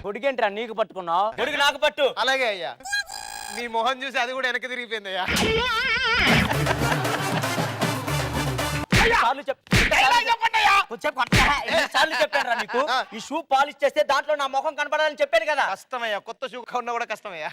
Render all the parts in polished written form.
కొడుకేంట్రా నీకు పట్టుకున్నావు? కొడుకు నాకు పట్టు. అలాగే అయ్యా. మీ మొహం చూసి అది కూడా వెనక్కి తిరిగిపోయింది అయ్యా. చెప్పాను నీకు ఈ షూ పాలిష్ చేస్తే దాంట్లో నా ముఖం కనపడాలని చెప్పాను కదా. కష్టమయ్యా, కొత్త షూ ఉన్నా కూడా కష్టమయ్యా.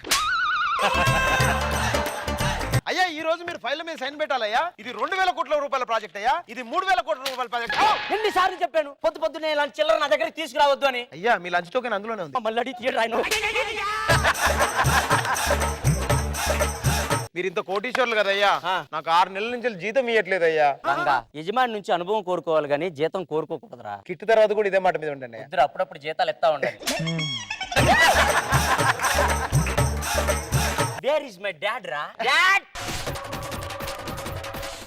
అయ్యా ఈ రోజు మీరు ఫైల్ మీద సైన్ పెట్టాలయ్యా. ఇది 2000 కోట్ల రూపాయల ప్రాజెక్ట్ అయ్యా. ఇది 3000 కోట్ల రూపాయల ప్రాజెక్ట్. ఎన్నిసార్లు చెప్పాను పొద్దున్నే ఇలాంటి చిల్లర నా దగ్గరికి తీసుకురావద్దు అని. అయ్యా మీ లంచ్ టోకెన్ అందులోనే ఉంది. మళ్ళీ అడిగి తీయడు ఆయన. మీరు ఇంత కోటీశ్వర్లు కదయ్యా, నాకు 6 నెలల నుంచి జీతం ఇవ్వట్లేదు అయ్యా. యజమాని నుంచి అనుభవం కోరుకోవాలి కానీ జీతం కోరుకోకూడదురా. కిట్టు తర్వాత కూడా ఇదే మాట మీద ఉండండి. ఇద్దరు అప్పుడప్పుడు జీతాలు ఎత్తా ఉండాలి. వేర్ ఇస్ మై డాడ్ రా? డాడ్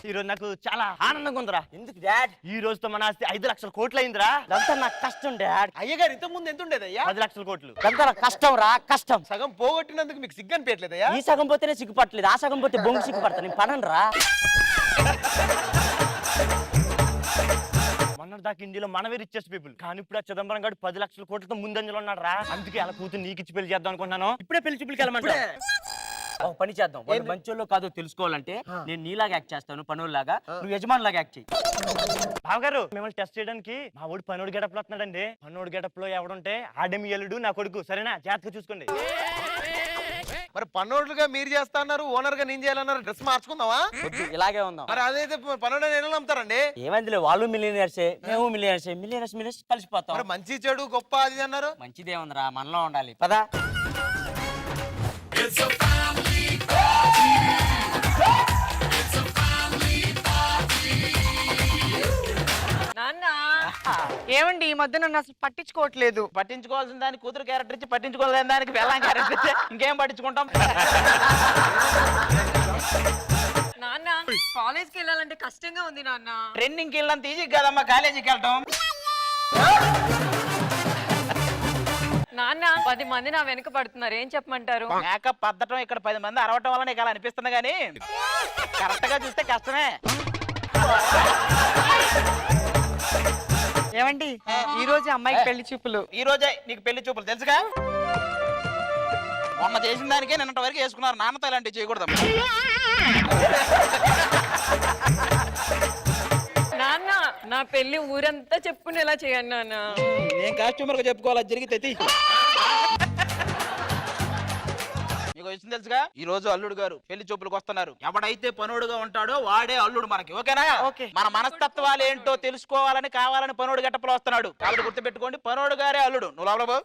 ఈరోజు నాకు చాలా ఆనందంగా ఉందిరా. ఎందుకు డాడ్? ఈ రోజుతో మన ఆస్తి 5 లక్షల కోట్లు అయిందిరా. అంతా నాకు కష్టం డాడ్. అయ్యగారు ఇంత ముందు ఎంత ఉండేది అయ్యా? 10 లక్షల కోట్లు. అంతా నాకు కష్టం రా, కష్టం. సగం పోగొట్టినందుకు మీకు సిగ్గు అనిపించలేదయ్యా? ఈ సగం పోతేనే సిగ్గుపట్టలేదు, ఆ సగం పోతే బొంగు సిగ్గుపడతా. నేను పడను రా. మొన్న దాకా ఇండియాలో మనవే రిచెస్ట్ పీపుల్, కానీ ఇప్పుడు ఆ చిదంబరం గారు 10 లక్షల కోట్లతో ముందంజలో ఉన్నాడు రా. అందుకే అలా కూతురు నీకు ఇచ్చి పెళ్లి చేద్దాం అనుకున్నాను. ఇప్పుడే పెళ్లి చూపులకి వెళ్ళమంటా. ఒక పని చేద్దాం, వాళ్ళు మంచోళ్ళు కాదో తెలుసుకోవాలంటే నేను నీలాగా యాక్ట్ చేస్తాను పనుల్లాగా, నువ్వు యజమాని లాగా యాక్ట్ చేయి. బావగారు మిమ్మల్ని టెస్ట్ చేయడానికి మా ఊడు పనోడు గెటప్ లో వస్తున్నాడండి. పనోడు గెటప్ లో ఎవడుంటే ఆడమి ఎల్లుడు నా కొడుకు, సరేనా? జాగ్రత్తగా చూసుకోండి. మరి పన్నోడ్లుగా మీరు చేస్తా అన్నారు, ఓనర్ గా నేను చేయాలన్నారు. డ్రెస్ మార్చుకుందామా? ఇలాగే ఉందాం. మరి అదైతే పన్నోడు నేను నమ్ముతారండి. ఏమైందిలే, వాళ్ళు మిలియనర్సే, మేము మిలియనర్సే, మిలియనర్స్ కలిసిపోతాం. మరి మంచి చెడు గొప్ప అది అన్నారు. మంచిదే ఉందిరా, మనలో ఉండాలి పదా. ఏమండి ఈ మధ్య నన్ను అసలు పట్టించుకోవట్లేదు. పట్టించుకోవాల్సిన దానికి కూతురు క్యారెక్టర్ ఇచ్చి, పట్టించుకోవాల్సిన దానికి వెళ్ళాం క్యారెక్టర్ ఇచ్చి ఇంకేం పట్టించుకుంటాం? నాన్న కాలేజ్కి వెళ్ళాలంటే కష్టంగా ఉంది నాన్న. ట్రైనింగ్కి వెళ్ళినంత ఈజీ కదమ్మా కాలేజీకి వెళ్ళటం. నాన్న 10 మంది నా వెనక పడుతున్నారు, ఏం చెప్పమంటారు? మేకప్ పద్దటం ఇక్కడ 10 మంది అరవటం వల్ల నీకు అలా అనిపిస్తుంది, కానీ కరెక్ట్ గా చూస్తే కష్టమే. ఏమండి ఈ రోజు అమ్మాయికి పెళ్లి చూపులు. ఈ రోజే నీకు పెళ్లి చూపులు తెలుసుగా? మొన్న చేసిన దానికే నిన్నటి వరకు వేసుకున్నారు. నాన్నతో ఇలాంటివి చేయకూడదు. నాన్న నా పెళ్లి ఊరంతా చెప్పుకునేలా చేయండి నాన్న. నేను కాస్ట్యూమర్ గా చెప్పుకోవాలి, జరిగితే మీకు వచ్చింది తెలుసుగా? ఈ రోజు అల్లుడు గారు పెళ్లి చూపులకు వస్తున్నారు. ఎవడైతే పనోడుగా ఉంటాడో వాడే అల్లుడు మనకి, ఓకేనా? మన మనస్తత్వాలు ఏంటో తెలుసుకోవాలని కావాలని పనోడు గెటప్లో వస్తున్నాడు. కాబట్టి గుర్తుపెట్టుకోండి, పనోడు గారే అల్లుడు. నువ్వు లోపల పో.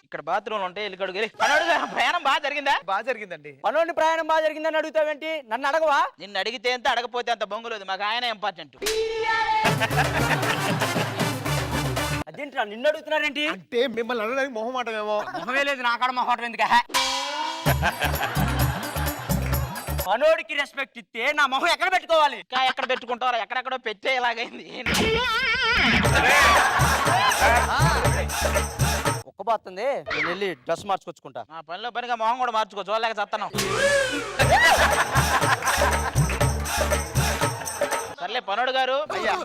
ఇక్కడ బాత్రూమ్ ఉంటాయి, వెళ్ళి పనోడు గారు ప్రయాణం బాగా జరిగిందా? బాగా జరిగిందండి. పనోడిని ప్రయాణం బాగా జరిగిందని అడుగుతావేంటి? నన్ను అడగవా? నిన్ను అడిగితే ఎంత, అడగపోతే అంత బొంగులేదు. మాకు ఆయన ఇంపార్టెంట్. అదేంటి నిన్ను అడుగుతున్నారేంటి? అంటే మిమ్మల్ని అనడానికి మొహమాటమేమో. మొహమే లేదు నాకాడ, మొహమాటం ఎందుకు? పనోడికి రెస్పెక్ట్ ఇస్తే నా మొహం ఎక్కడ పెట్టుకోవాలి? ఇంకా ఎక్కడ పెట్టుకుంటారా? ఎక్కడెక్కడో పెట్టే ఇలాగైంది. ఒక్కబోతుంది, నేను వెళ్ళి డ్రెస్ మార్చుకొచ్చుకుంటా. ఆ పనిలో పనిగా మొహం కూడా మార్చుకో, చూడలేక చస్తాను. సర్లే పనోడు గారు,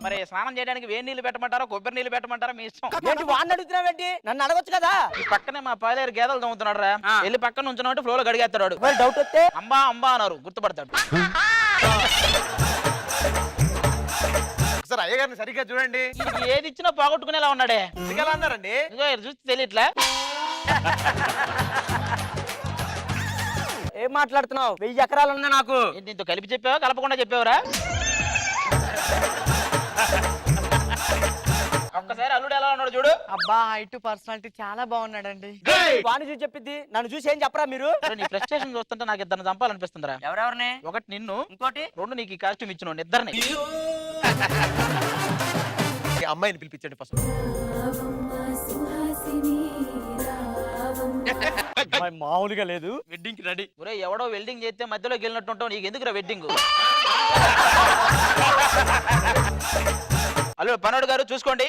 మరి స్నానం చేయడానికి వేడి నీళ్ళు పెట్టమంటారా కొబ్బరి నీళ్ళు పెట్టమంటారా మీ ఇష్టం. ఏంటి వాడిని అడుగుతున్నావేంటి? నన్ను అడగొచ్చు కదా. ఈ పక్కనే మా పాలేరు గేదెలు తమ్ముతున్నాడు రా. వెళ్ళి పక్కన ఉంచినట్టు ఫ్లో లో గడిగేస్తాడు. మరి డౌట్ వస్తే అంబా అంబా అన్నారు, గుర్తుపడతాడు. సార్ అయ్యగారిని సరిగ్గా చూడండి. ఏది ఇచ్చినా పోగొట్టుకునేలా ఉన్నాడే. ఎలా అన్నారండి? చూస్తే తెలియట్లే. ఏం మాట్లాడుతున్నావు? 1000 ఎకరాలు ఉన్నా నాకు. దీంతో కలిపి చెప్పావా కలపకుండా చెప్పావురా? ఒక్కసారి అల్లుడు ఎలా ఉన్నాడు చూడు. అబ్బా హైట్ పర్సనాలిటీ చాలా బాగున్నాడండి. వాణి చూసి చెప్పిద్ది, నన్ను చూసి ఏం చెప్పరా మీరు? నీ ఫ్రస్ట్రేషన్ చూస్తుంటే నాకు ఇద్దరిని చంపాలనిపిస్తుందిరా. ఎవరెవరిని? ఒకటి నిన్ను, ఇంకోటి 2 నీకు ఈ కాస్ట్యూమ్ ఇచ్చిన ఇద్దరిని. అమ్మాయిని పిలిపించండి ఫస్ట్. మామూలుగా లేదు, వెడ్డింగ్ కి రెడీ. ఒరే ఎవడో వెల్డింగ్ చేస్తే మధ్యలోకి వెళ్ళినట్టు ఉంటావు, నీకు ఎందుకురా వెడ్డింగ్? అల్లుడు పనోడు గారు చూసుకోండి.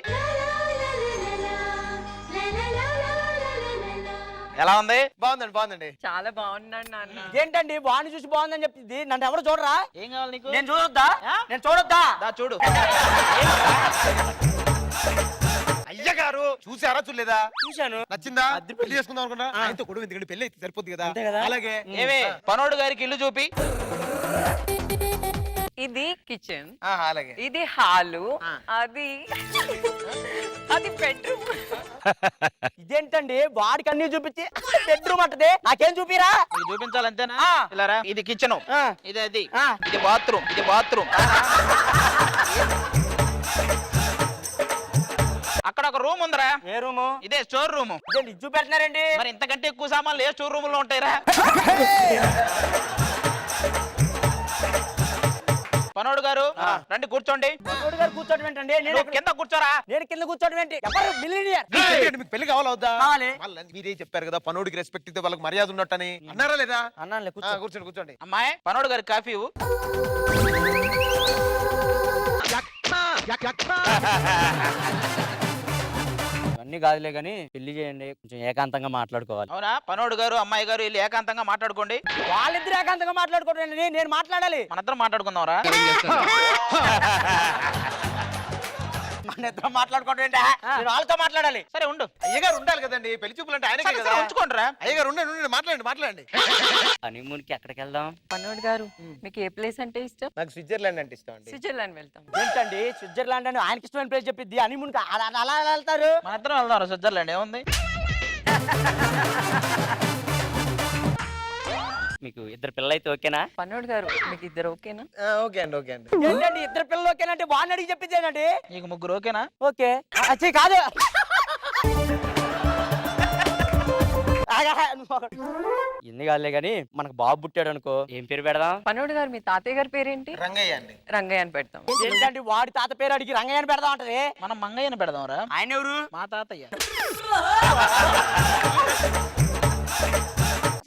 ఎలా ఉంది? బాగుందండి బాగుందండి. చాలా బాగున్నాడు నాన్న. ఏంటండి వాడిని చూసి బాగుందని చెప్పింది, నన్ను ఎవరు చూడరా? ఏం కావాలి నీకు? నేను చూడొద్దా? నేను చూడొద్దా? దా చూడు. అయ్యగారు చూసారా చూడలేదా? చూశాను. నచ్చిందా? పెళ్లి చేసుకుందాం అనుకున్నా ఆయనతో కూడా ఎందుకంటే పెళ్లి అయితే సరిపోద్ది కదా. అంతే కదా? అలాగే ఏమే పనోడు గారికి ఇల్లు చూపి. ఇది కిచెన్, అలాగే ఇది హాలు, అది బెడ్రూమ్. ఇదేంటండి వాడికి అన్ని చూపించి బెడ్రూమ్ అంటది, నాకేం చూపిరా? నీకు చూపించాలంతేనా? ఇలారా, ఇది కిచెన్, ఇది అది, ఆ. ఇది బాత్రూమ్, ఇది బాత్రూమ్. అక్కడ ఒక రూమ్ ఉందిరా. ఏ రూము? ఇదే స్టోర్ రూమ్. ఇదేంటి ఇది చూపెడుతున్నారండి? మరి ఇంతకంటే ఎక్కువ సామాన్లు ఏ స్టోర్ రూమ్ లో ఉంటాయిరా? పనోడు గారు రండి కూర్చోండి. మనోడు గారు కూర్చోవడం ఏంటండి? నేను నువ్వు కింద కూర్చోరా. నేను కింద కూర్చోవడం ఏంటి? ఎవరు మిలియనియర్? మీకు పెళ్లి కావాలా వద్దా? కావాలి. మళ్ళీ మీరే చెప్పారు కదా పనోడికి రెస్పెక్ట్ ఇస్తే వాళ్ళకి మర్యాద ఉన్నట్టని. అన్నారా లేదా? అన్నానులే, కూర్చో. కూర్చోండి కూర్చోండి. అమ్మాయి పనోడు గారికి కాఫీ ఇవ్వు. అన్ని కాదులే గాని పెళ్లి చేయండి, కొంచెం ఏకాంతంగా మాట్లాడుకోవాలి. అవునా? పనోడు గారు అమ్మాయి గారు వెళ్ళి ఏకాంతంగా మాట్లాడుకోండి. వాళ్ళిద్దరు ఏకాంతంగా మాట్లాడుకోండి, నేను మాట్లాడాలి. మనిద్దరం మాట్లాడుకుందాంరా. మన ఇద్దరం మాట్లాడుకోవడం ఏంటా? నేను వాళ్ళతో మాట్లాడాలి. సరే ఉండు. అయ్యగారు ఉండాలి కదండి, పెళ్లి చూపులు అంటే ఆయనకే సరే, కదా. సరే, ఉంచుకోండిరా. అయ్యగారు ఉండండి ఉండండి, మాట్లాడండి మాట్లాడండి. హనీమూన్ కి ఎక్కడికి వెళ్దాం? పన్నోడు గారు, మీకు ఏ ప్లేస్ అంటే ఇష్టం? నాకు స్విట్జర్లాండ్ అంటే ఇష్టం అండి. స్విట్జర్లాండ్ వెళ్తాం. ఏంటండి స్విట్జర్లాండ్ అని ఆయనకి ఇష్టమైన ప్లేస్ చెప్పిద్ది, హనీమూన్ కి అలా అలా వెళ్తారు? మనిద్దరం వెళ్దాం స్విట్జర్లాండ్, ఏముంది? మీకు ఇద్దరు పిల్లలు అయితే ఓకేనా? పన్నోడు గారు, మీకు ఇద్దరు ఓకేనా? ఓకే అండి ఓకే అండి. ఏంటండి ఇద్దరు పిల్లలు ఓకేనంటే వాడిని అడిగి చెప్పిందేనండి? నీకు ముగ్గురు ఓకేనా? ఓకే. అచ్చి కాదు, ఎన్ని కాదులే గాని మనకు బాబు పుట్టాడు అనుకో, ఏం పేరు పెడదాం? పన్నోడు గారు, మీ తాతయ్య గారి పేరేంటి? రంగయ్య అండి. రంగయ్య అని పెడతాం. ఏంటంటే వాడి తాత పేరు అడిగి రంగయ్యని పెడదాం అంటది. మనం మంగయ్యని పెడదాంరా. ఆయన ఎవరు? మా తాతయ్య.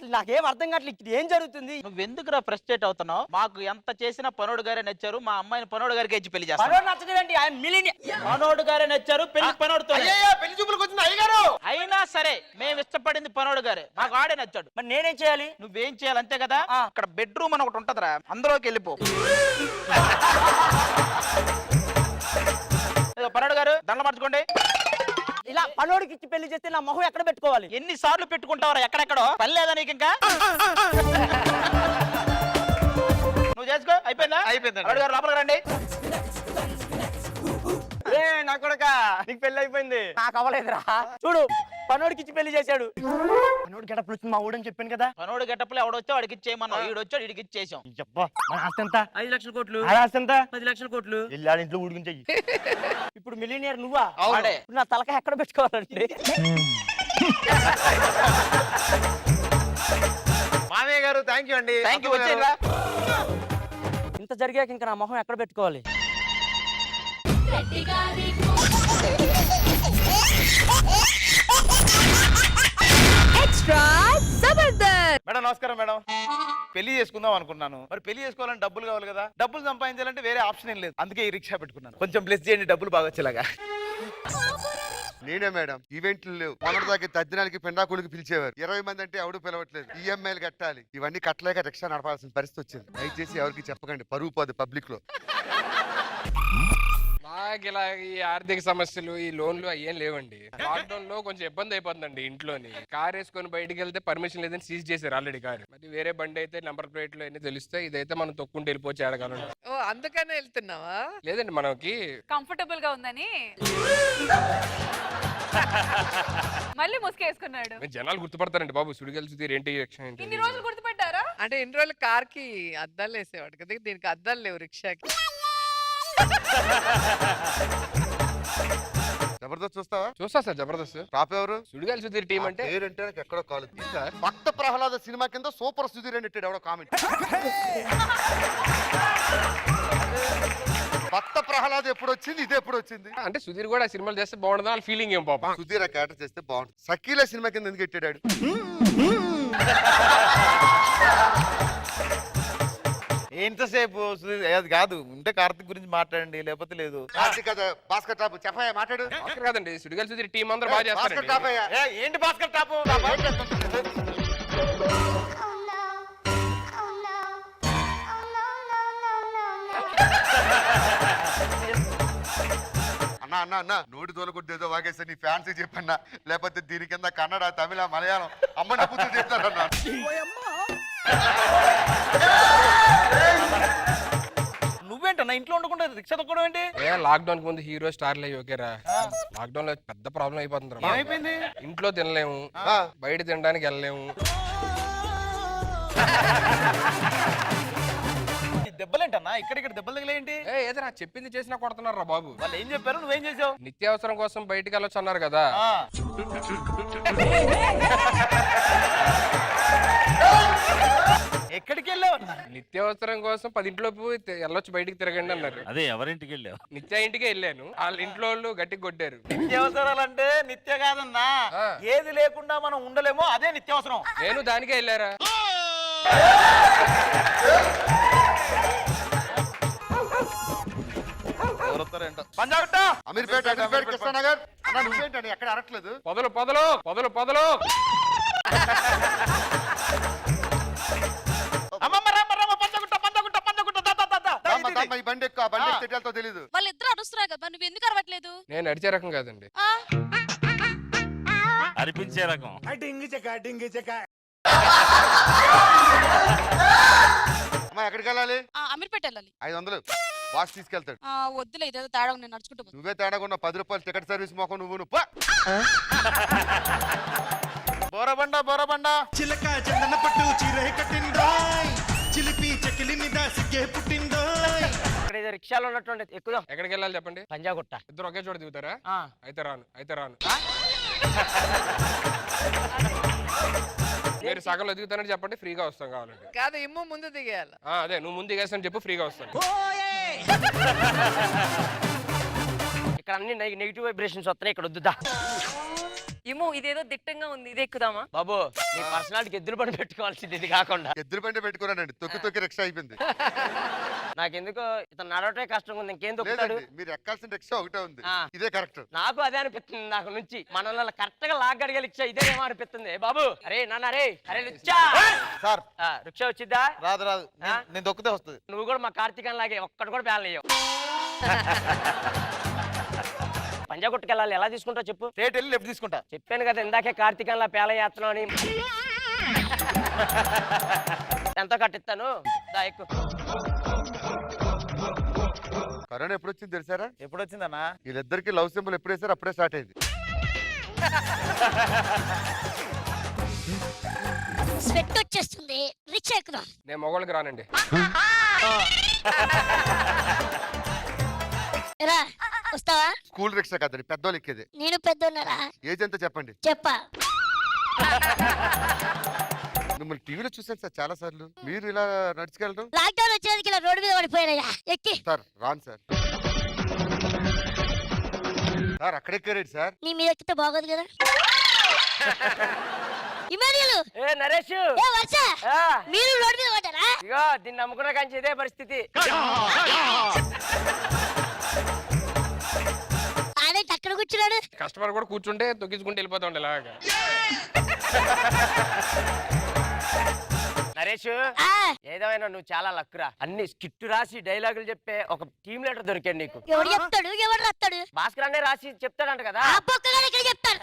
అసలు నాకేం అర్థం కావట్లేదు, ఇక్కడ ఏం జరుగుతుంది? నువ్వెందుకురా ఫ్రస్ట్రేట్ అవుతున్నావు? మాకు ఎంత చేసినా పనోడు గారే నచ్చారు. మా అమ్మాయిని పనోడు గారికి ఇచ్చి పెళ్లి చేస్తాం. పనోడు నచ్చదేంటి? ఆయన మిలియనియర్. పనోడు గారే నచ్చారు, పెళ్లి పనోడుతో. అయ్యయ్యో, పెళ్లి చూపులకు వచ్చింది అయ్యగారు. అయినా సరే మేము ఇష్టపడింది పనోడు గారే, మాకు ఆడే నచ్చాడు. మరి నేనేం చేయాలి? నువ్వేం చేయాలి అంతే కదా? అక్కడ బెడ్రూమ్ అని ఒకటి ఉంటదిరా, అందులోకి వెళ్ళిపో. పనోడు గారు దండ మార్చుకోండి. ఇలా పనోడికి ఇచ్చి పెళ్లి చేస్తే నా మొహం ఎక్కడ పెట్టుకోవాలి? ఎన్ని సార్లు పెట్టుకుంటావరా? ఎక్కడెక్కడో పని లేదా నీకు ఇంకా? నువ్వు చేసుకో. అయిపోయిందా? అయిపోయిందండి. పనోడు గారు లోపలికి రండి. నా కొడుకా, నీకు పెళ్లి అయిపోయింది, నాకు అవ్వలేదురా. చూడు, పనోడికి ఇచ్చి పెళ్లి చేశాడు. పనోడు గడపలు వచ్చింది మా ఊడని చెప్పాను కదా. పనోడు గెటప్లో ఎవడొచ్చో వాడికి ఇచ్చేయమన్నావు. ఈడు వచ్చాడు, వీడికి ఇచ్చేసాం. మన ఆస్తి ఎంత? 5 లక్షల కోట్లు. ఆస్తి ఎంత? 10 లక్షల కోట్లు. వెళ్ళాడు ఇంట్లో ఊడుకుంటాయి. ఇప్పుడు మిలియనియర్ నువ్వా? వాడే. ఇప్పుడు నా తలకాయ ఎక్కడ పెట్టుకోవాలండి? మామయ్య గారు థ్యాంక్ యూ అండి. Thank you. వచ్చేయండిరా. ఇంత జరిగాక ఇంకా నా మొహం ఎక్కడ పెట్టుకోవాలి? ఎక్స్ట్రా జబర్దస్త్. మేడం నమస్కారం మేడం. పెళ్లి చేసుకుందాం అనుకున్నాను, మరి పెళ్లి చేసుకోవాలంటే డబ్బులు కావాలి కదా. డబ్బులు సంపాదించాలంటే వేరే ఆప్షన్ ఏం లేదు, అందుకే ఈ రిక్షా పెట్టుకున్నాను. కొంచెం బ్లెస్ చేయండి, డబ్బులు బాగా వచ్చేలాగా. నేనే మేడం, ఈవెంట్లు లేవు. మొన్నటిదాకా తద్దినాలకి పెండాకుడికి పిలిచేవారు. 20 మంది అంటే ఎవడు పిలవట్లేదు. ఈఎంఐలు కట్టాలి, ఇవన్నీ కట్టలేక రిక్షా నడపాల్సిన పరిస్థితి వచ్చింది. దయచేసి ఎవరికి చెప్పకండి, పరుగు పోదు పబ్లిక్ లో. మాకు ఇలా ఈ ఆర్థిక సమస్యలు, ఈ లోన్లు అయ్యేం లేవండి. లాక్డౌన్ లో కొంచెం ఇబ్బంది అయిపోతుందండి ఇంట్లోని. కార్ వేసుకొని బయటికి వెళ్తే పర్మిషన్ లేదని సీజ్ చేశారు ఆల్రెడీ కార్. మరి వేరే బండి అయితే నెంబర్ ప్లేట్లు అన్ని తెలిస్తే, ఇదైతే మనం తొక్కుంటూ వెళ్ళిపోవచ్చు ఏడగలం. ఓ అందుకనే వెళ్తున్నావా? లేదండి, మనకి కంఫర్టబుల్ గా ఉందని మళ్ళీ ముసుకేసుకున్నాడు. జనాలు గుర్తుపడతారండి బాబు. సుడిగలు సుధీర్ ఏంటి యక్షం ఏంటి. ఇన్ని రోజులు గుర్తుపెట్టారా? అంటే ఇన్ని రోజులు కార్ కి అద్దాలు వేసేవాడు కదా, దీనికి అద్దాలు లేవు రిక్షాకి. జబర్దస్త్ చూస్తావా? చూస్తా సార్ జబర్దస్త్. టాప్ ఎవరు? సుడిగాలి సుధీర్ టీం అంటే పేరంటే నాకు ఎక్కడో కాలు. భక్త ప్రహ్లాద సినిమా కింద సూపర్ సుధీర్ అని ఎవడో కామెంట్. భక్త ప్రహ్లాద్ ఎప్పుడు వచ్చింది, ఇది ఎప్పుడు వచ్చింది? అంటే సుధీర్ కూడా సినిమాలు చేస్తే బాగుంటుందా వాళ్ళ ఫీలింగ్ ఏం పాప. సుధీర్ ఆ క్యారెక్టర్ చేస్తే బాగుంటుంది. సకీల సినిమా కింద ఎందుకు ఎట్టాడు? ఎంతసేపు అది కాదు ఉంటే కార్తిక్ గురించి మాట్లాడండి లేకపోతే లేదు. కార్తీక్ కదా భాస్కర్ టాప్ చెప్పయ్యా మాట్లాడు. భాస్కర్ కాదండి సుడిగాలి సుధీర్ టీం అందరూ బాగా భాస్కర్ చేస్తారండి. టాప్ అయ్యా. ఏంటి భాస్కర్ టాపు? అన్నా అన్నా అన్నా నోటి తోలకొద్ది ఏదో వాగేస్తే నీ ఫ్యాన్స్ చెప్పన్నా, లేకపోతే దీని కింద కన్నడ తమిళ మలయాళం అమ్మ నప్పుతూ చెప్తారన్నా. నువ్వేంటన్నా ఇంట్లో ఉండకుండా రిక్షా తొక్కడం ఏంటి? లాక్డౌన్ కి ముందు హీరో స్టార్లు అయ్యి ఓకేరా, లాక్డౌన్ లో పెద్ద ప్రాబ్లం అయిపోతుంది. ఏమైపోయింది? ఇంట్లో తినలేము, బయట తినడానికి వెళ్ళలేము. దెబ్బలేంటన్నా ఇక్కడ దెబ్బలు తగిలేంటి? ఏదైనా చెప్పింది చేసినా కొడుతున్నారా బాబు. వాళ్ళు ఏం చెప్పారు, నువ్వేం చేసావు? నిత్యావసరం కోసం బయటికి వెళ్ళొచ్చు అన్నారు కదా. ఎక్కడికి వెళ్ళావు? నిత్యావసరం కోసం 10 ఇంట్లోపు వెళ్ళొచ్చు బయటికి తిరగండి అన్నారు. అదే ఎవరింటికి వెళ్ళావు? నిత్య ఇంటికే వెళ్ళాను, వాళ్ళ ఇంట్లో వాళ్ళు గట్టిగా కొట్టారు. నిత్యావసరాలంటే నిత్య కాదన్నా, ఏది లేకుండా మనం ఉండలేమో అదే నిత్యావసరం. నేను దానికే వెళ్ళారా. అమీర్పేట అమీర్పేట కృష్ణనగర్ అన్నా నువ్వేంటని ఎక్కడ అరట్లేదు. పొదలు పొదలు పొదలు పొదలు. ఈ బండి ఎక్కువ ఆ బండి తిట్టాలతో తెలీదు. వాళ్ళిద్దరు అరుస్తున్నారు కదా నువ్వు ఎందుకు అరవట్లేదు? నేను అడిచే రకం కాదండి, అనిపించే రకం. అమ్మా ఎక్కడికి వెళ్ళాలి? అమీర్పేట వెళ్ళాలి. 500 బాస్ తీసుకెళ్తాడు. వద్దులే ఇదేదో తేడా నేను నడుచుకుంటూ పోతా. నువ్వే తేడాకున్న 10 రూపాయలు టికెట్ సర్వీస్ మొక్క నువ్వు బోరబండ బోరబండ చిలక చందన పట్టు చీర కట్టిందోయ్, చిలిపి చెకిలి మీద సిగ్గే పుట్టిందోయ్. ఇక్కడ ఏదో రిక్షాలో ఉన్నటువంటి ఎక్కుదాం. ఎక్కడికి వెళ్ళాలి చెప్పండి. పంజాగుట్ట. ఇద్దరు ఒకే చోట దిగుతారా? అయితే రాను. మీరు సగంలో దిగుతానని చెప్పండి, ఫ్రీగా వస్తాం కావాలంటే. కాదు ఇమ్ము ముందు దిగేయాలి. అదే నువ్వు ముందు దిగేస్తాను చెప్పు, ఫ్రీగా వస్తాను. ఇక్కడ అన్ని నెగిటివ్ వైబ్రేషన్స్ వస్తున్నాయి, ఇక్కడ వద్దుదా. ఏమో ఇదేదో దిట్టంగా ఉంది, ఇది ఎక్కుదామా? బాబు నీ పర్సనాలిటీకి ఎద్దులు పని పెట్టుకోవాల్సింది, ఇది కాకుండా. ఎద్దుల బండి పెట్టుకున్నానండి, తొక్కి రిక్షా అయిపోయింది. నాకెందుకో ఇతను నడవటే కష్టంగా ఉంది, ఇంకేం తొక్కుతాడు? లేదండి, మీరు ఎక్కాల్సిన రిక్షా ఒకటే ఉంది, ఇదే కరెక్ట్. నాకు అదే అనిపిస్తుంది, నాకు నుంచి మనల్ని కరెక్ట్ గా లాగ్గడిగే రిక్షా ఇదేమో అనిపిస్తుంది. బాబు అరే నాన్న అరే రిక్షా సార్ రిక్షా వచ్చిద్దా? రాదు నేను దొక్కితే వస్తుంది. నువ్వు కూడా మా కార్తీకన్ లాగే ఒక్కటి కూడా పేలయ్యావు. పంజాగుట్టకి వెళ్ళాలి, ఎలా తీసుకుంటావు చెప్పు? స్ట్రేట్ వెళ్ళి లెఫ్ట్ తీసుకుంటా. చెప్పాను కదా ఇందాకే కార్తీకంలా పేలయాత్రం అని. ఎంతో కట్టిస్తాను, దా ఎక్కు. కరోనా ఎప్పుడు వచ్చింది తెలుసారా? ఎప్పుడు వచ్చిందన్నా? వీళ్ళిద్దరికి లవ్ సింబల్ ఎప్పుడు వేసారు అప్పుడే స్టార్ట్ అయింది. స్వెట్ వచ్చేస్తుంది, రిక్షా ఎక్కుదాం. నేను మొగోళ్ళకి రానండి. రా వస్తావా? స్కూల్ రిక్షా కదండి, పెద్దోళ్ళు ఎక్కేది. నేను పెద్దోన్నారా? ఏజ్ ఎంత చెప్పండి. చెప్పా. మిమ్మల్ని టీవీలో చూసాను సార్ చాలా సార్లు, మీరు ఇలా నడుచుకెళ్ళడం. లాక్డౌన్ వచ్చేందుకు ఇలా రోడ్డు మీద పడిపోయానయ్యా, ఎక్కి. సార్ రాను సార్. సార్ అక్కడ ఎక్కారేంటి సార్? నీ మీద ఎక్కితే బాగోదు కదా. ఇమానియలు, ఏ నరేష్, ఏ వర్ష, మీరు రోడ్డు మీద పడ్డారా? ఇగో దీన్ని నమ్ముకున్న కానీ ఇదే పరిస్థితి. ఆడేంటి అక్కడ కూర్చున్నాడు? కస్టమర్ కూడా కూర్చుంటే తొక్కించుకుంటే వెళ్ళిపోతా ఉండే ఇలాగా. నరేష్ ఏదేమైనా నువ్వు చాలా లక్కురా, అన్ని స్కిట్ రాసి డైలాగులు చెప్పే ఒక టీమ్ లీడర్ దొరికాడు నీకు. ఎవడు చెప్తాడు, ఎవడు రాస్తాడు? భాస్కర్ అనే రాసి చెప్తాడంట కదా. ఆ పక్కగా ఇక్కడ చెప్తాడు.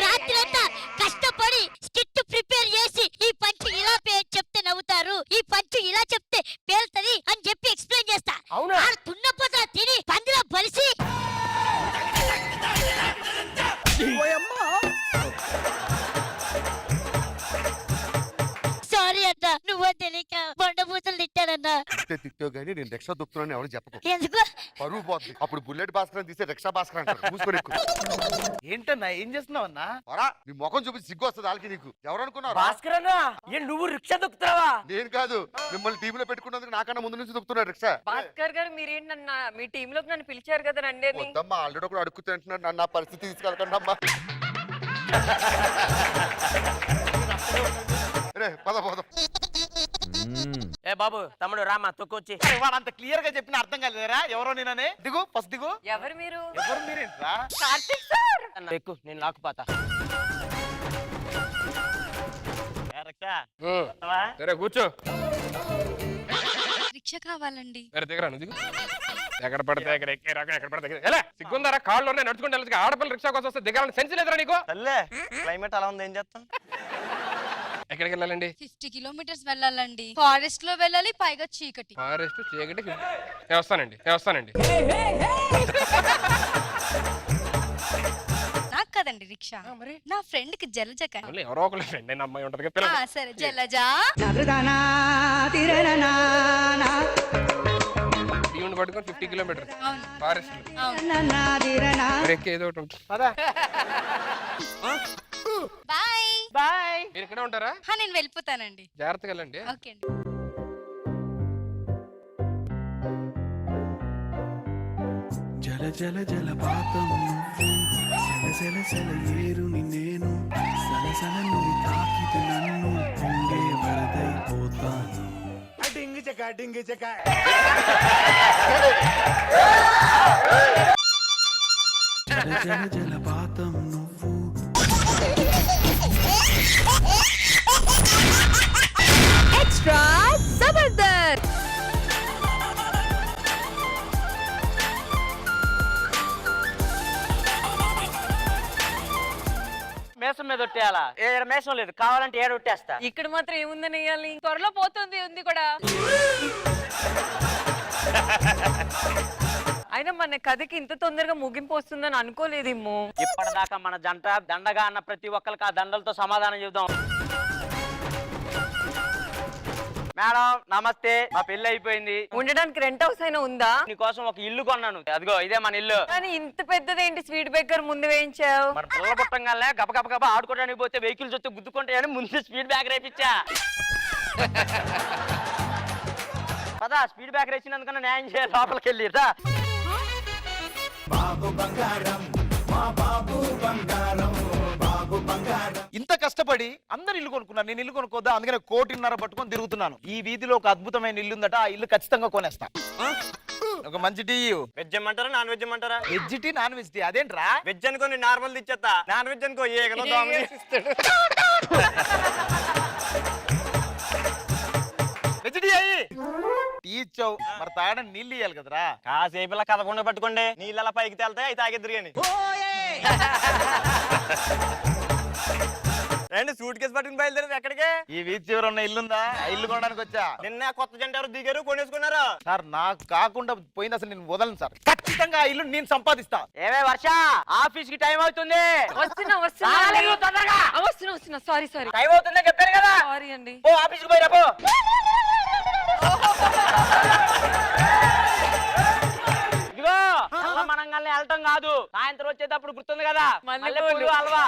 రాత్రి అంతా కష్టపడి స్కిట్ ప్రిపేర్ చేసి ఈ పంచ్ ఇలా చెప్తే నవ్వుతారు, ఈ పంచ్ ఇలా చెప్తే పేలుతది అని చెప్పి ఎక్స్ప్లెయిన్ చేస్తా. అవునా? తున్నపోతా తిని పందిలో బలిసి సారీ అన్న, నువ్వు తెలియక బండబూతులు తిట్టానన్నా. తిట్టో గానీ నేను రిక్షా దుక్కుతున్నాను ఎవరు చెప్పకు, ఎందుకు? పరువు పోతుంది. అప్పుడు బుల్లెట్ భాస్కర్ తీసే రిక్షా భాస్కర్ అంటారు. మూసుకొని ఎక్కు. ఏంటన్నా ఏం చేస్తున్నావు అన్నా? నీ ముఖం చూపించి సిగ్గు వస్తుంది వాళ్ళకి. నీకు ఎవరు అనుకున్నావు? భాస్కర్ అన్నా నువ్వు రిక్షా దొక్కుతావా? నేను కాదు, మిమ్మల్ని టీవీలో పెట్టుకున్నందుకు నాకన్నా ముందు నుంచి దొక్కుతున్నాడు రిక్షా. భాస్కర్ గారు మీరేంటన్నా మీ టీమ్ లోకి నన్ను పిలిచారు కదా రండి అని. వద్దమ్మా, ఆల్రెడీ ఒకడు అడుగుతూ అంటున్నాడు, నన్ను నా పరిస్థితి తీసుకెళ్ళకండి అమ్మా. రే పద పోదాం. ఏ బాబు తమ్ముడు రామా తొక్కొచ్చి. వాడు అంత క్లియర్ గా చెప్పిన అర్థం కాలేదురా ఎవరో నేననే. దిగు ఫస్ట్ దిగు. ఎవరు మీరు? ఎవరు మీరేంట్రా? కార్తీక్ సార్. ఎక్కు నేను లాక్కుపోతా. సరే కూర్చో. రిక్షా కావాలండి. సరే దిగరా నువ్వు దిగు. ఎక్కడ పడితే ఎక్కడ ఎక్కడ పడితే ఎలా సిగ్గుందారా? కాళ్ళు ఉన్నాయి నడుచుకుంటే వెళ్ళచ్చు. ఆడపిల్ల రిక్షా కోసం వస్తే దిగాలని సెన్స్ లేదురా నీకు? తల్లే క్లైమేట్ అలా ఉంది, ఏం చేస్తాం? ఎక్కడికి వెళ్ళాలండి? 50 కిలోమీటర్స్ వెళ్ళాలండి. ఫారెస్ట్ లో వెళ్ళాలి, పైగా చీకటి. ఫారెస్ట్ చీకటి. నేను వస్తానండి. నాకు కదండి రిక్షా, నా ఫ్రెండ్ కి జలజ. ఎవరో ఒకళ్ళ ఫ్రెండ్ అయిన అమ్మాయి ఉంటుంది కదా. సరే జలజ. దీవుని పట్టుకొని 50 కిలోమీటర్ ఫారెస్ట్ ఏదో ఒకటి ఉంటుంది. Bye bye. మీరు ఇక్కడే ఉంటారా? నేను వెళ్ళిపోతానండి. జాగ్రత్తగా వెళ్ళండి. ఓకే అండి. జల జల జలపాతం నువ్వు సెల సెల ఏరుని నేను సలసల నువ్వు తాకితే నన్ను పొంగే వరదైపోతాను. డింగి చెక డింగి చెక. జల జల జలపాతం నువ్వు. ఎక్స్ట్రా జబర్దస్త్. మేసం మీద ఒట్టేయాలా? మేసం లేదు, కావాలంటే ఏడు ఒట్టేస్తా. ఇక్కడ మాత్రం ఏముందని వేయాలి? త్వరలో పోతుంది ఉంది కూడా. అయినా మన కథకి ఇంత తొందరగా ముగింపు వస్తుందని అనుకోలేదేమో. ఇప్పటిదాకా మన జంట దండగా అన్న ప్రతి ఒక్కరికి ఆ దండలతో సమాధానం చెబుదాం. మేడం నమస్తే, మా పెళ్లి అయిపోయింది. ఉండడానికి రెంట్ హౌస్ అయినా ఉందా? నీకోసం ఒక ఇల్లు కొన్నాను, అదిగో ఇదే మన ఇల్లు. కానీ ఇంత పెద్దదేంటి స్వీట్ బేకర్ ముందు వేయించావు? మన పిల్లల పుట్టంగానే గబ ఆడుకోవడానికి పోతే వెహికల్స్ వస్తే గుద్దుకుంటాయని ముందు స్పీడ్ బ్రేకర్ వేయించా. పదా స్పీడ్ బ్రేకర్ వేసినందుకన్నా న్యాయం చేయాలి, లోపలికి వెళ్ళి రా. ఇంత కష్టపడి అందరు ఇల్లు కొనుక్కున్నారు, నేను ఇల్లు కొనుక్కోద్దా? అందుకనే 1.5 కోటి పట్టుకొని తిరుగుతున్నాను. ఈ వీధిలో ఒక అద్భుతమైన ఇల్లు ఉందట, ఆ ఇల్లు ఖచ్చితంగా కొనేస్తా. ఒక మంచి టీ. వెజ్ ఇమ్మంటారా నాన్ వెజ్ ఇమ్మంటారా? Veg tea non veg tea అదేంట్రా? వెజ్ అనుకో నార్మల్ ఇచ్చేస్తా, నాన్ వెజ్ అనుకో ఏగలో దోమని. వెజ్ టీ అయ్యి టీ ఇచ్చావు, మరి తాగడానికి నీళ్ళు ఇయ్యాలి కదరా? కాసేపు ఇలా కదకుండా పట్టుకోండి, నీళ్ళ పైకి తేలుతాయి, అవి తాగిద్దరు కానీ. రండి సూట్ కేసు పట్టుకుని బయలుదేరి. ఎక్కడికే? ఈ వీధి చివర ఉన్న ఇల్లుందా, ఆ ఇల్లు కొనడానికి వచ్చా. నిన్న కొత్త జంట ఎవరు దిగారు, కొనేసుకున్నారు. సార్ నాకు కాకుండా పోయింది, అసలు నేను వదలను సార్. ఖచ్చితంగా ఆ ఇల్లు నేను సంపాదిస్తా. ఏమే వర్ష, ఆఫీస్ కి టైం అవుతుంది. వస్తున్నా సారీ టైం అవుతుందని చెప్పాను కదా. సారీ అండి. ఓ ఆఫీస్ కి పోయిరా పో. ఇదిగో మనంగానే వెళ్ళటం కాదు, సాయంత్రం వచ్చేటప్పుడు గుర్తుంది కదా మల్లెపూలు హల్వా.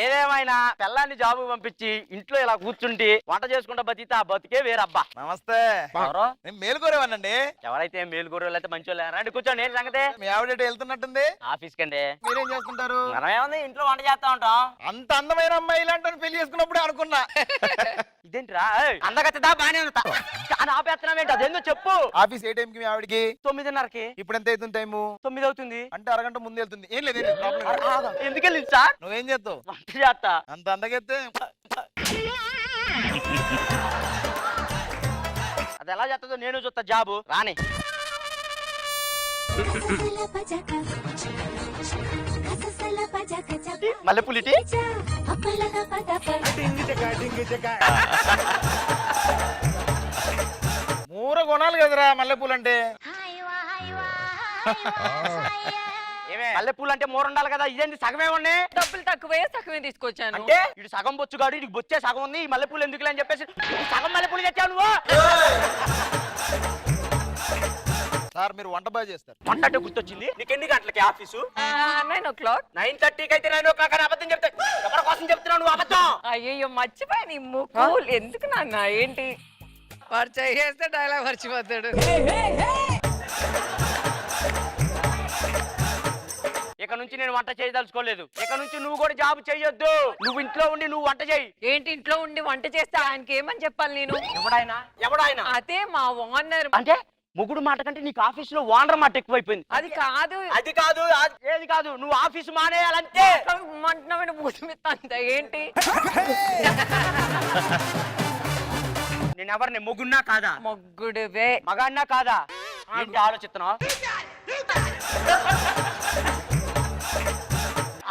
ఏదేమైనా పిల్లాన్ని జాబు పంపించి ఇంట్లో ఇలా కూర్చుంటి వంట చేసుకుంటా బతికితే ఆ బతికే వేరబ్బా. నమస్తే. ఎవరో నేను మేలుకోరేవానండి. ఎవరైతే మేలుగోరు అయితే మంచి రండి కూర్చోండి. ఏంటి సంగతి? మీ ఆవిడ వెళ్తున్నట్టుంది ఆఫీస్ కండి. మీరేం చేస్తుంటారు? మనం ఏముంది ఇంట్లో వంట చేస్తా ఉంటాం. అంత అందమైన అమ్మాయి ఇలాంటి పెళ్లి చేసుకున్నప్పుడే అనుకున్నా. ఇదేంటిరా అందగత్తదా బానే ఉంటా ఆపేస్తున్నావేంటి? అదేందో చెప్పు. ఆఫీస్ ఏ టైంకి మీ ఆవిడకి? 9:30కి. ఇప్పుడు ఎంత అవుతుంది టైము? 9 అవుతుంది. అంటే అరగంట ముందు వెళ్తుంది. ఏం లేదు ప్రాబ్లం. ఎందుకు వెళ్ళింది సార్? నువ్వేం చేస్తావు? వంట చేస్తా. అంత అందగైతే అది ఎలా చేస్తుందో నేను చూస్తా. జాబు రాని. మల్లెపూలిటి మూర కొనాలి కదరా మల్లెపూలు అంటే. మల్లెపూలు అంటే మూర ఉండాలి కదా. ఇదేంటి సగమే ఉన్నాయి? డబ్బులు సగమే తీసుకొచ్చాను. అంటే ఇటు సగం బొచ్చుగాడు, ఇటు బొచ్చే సగం ఉంది. ఈ మల్లెపూలు ఎందుకులే అని చెప్పేసి సగం మల్లెపూలు తెచ్చావు నువ్వు. సార్ మీరు వంట బాగా చేస్తారు. వంట అంటే గుర్తొచ్చింది. నీకు ఎన్ని గంటలకి ఆఫీసు? 9 o'clock. 9:30కి అయితే 9 o'clock అని అబద్ధం చెప్తా. ఎవరి కోసం చెప్తున్నావు నువ్వు అబద్ధం? అయ్యో మర్చిపోయి నీ ముక్కు. ఎందుకు నాన్న? ఏంటి వాడు చేస్తే డైలాగ్ మర్చిపోతాడు. ఇక ఇక నుంచి నేను వంట చేయదలుచుకోలేదు. ఇక నుంచి నువ్వు కూడా జాబ్ చేయొద్దు. నువ్వు ఇంట్లో ఉండి నువ్వు వంట చేయి. ఏంటి ఇంట్లో ఉండి వంట చేస్తే ఆయనకి ఏమని చెప్పాలి నేను? ఎవడాయన? అదే మా ఓనర్. అంటే ముగ్గుడు మాట కంటే నీకు ఆఫీస్ లో ఓనర్ మాట ఎక్కువైపోయింది. అది కాదు ఏది కాదు, నువ్వు ఆఫీస్ మానేయాలంటే. ఏంటి నేను ఎవరిని మొగున్నా కాదా? మొగ్గుడువే. మగాడినా కాదా? ఏంటి ఆలోచిస్తున్నావు?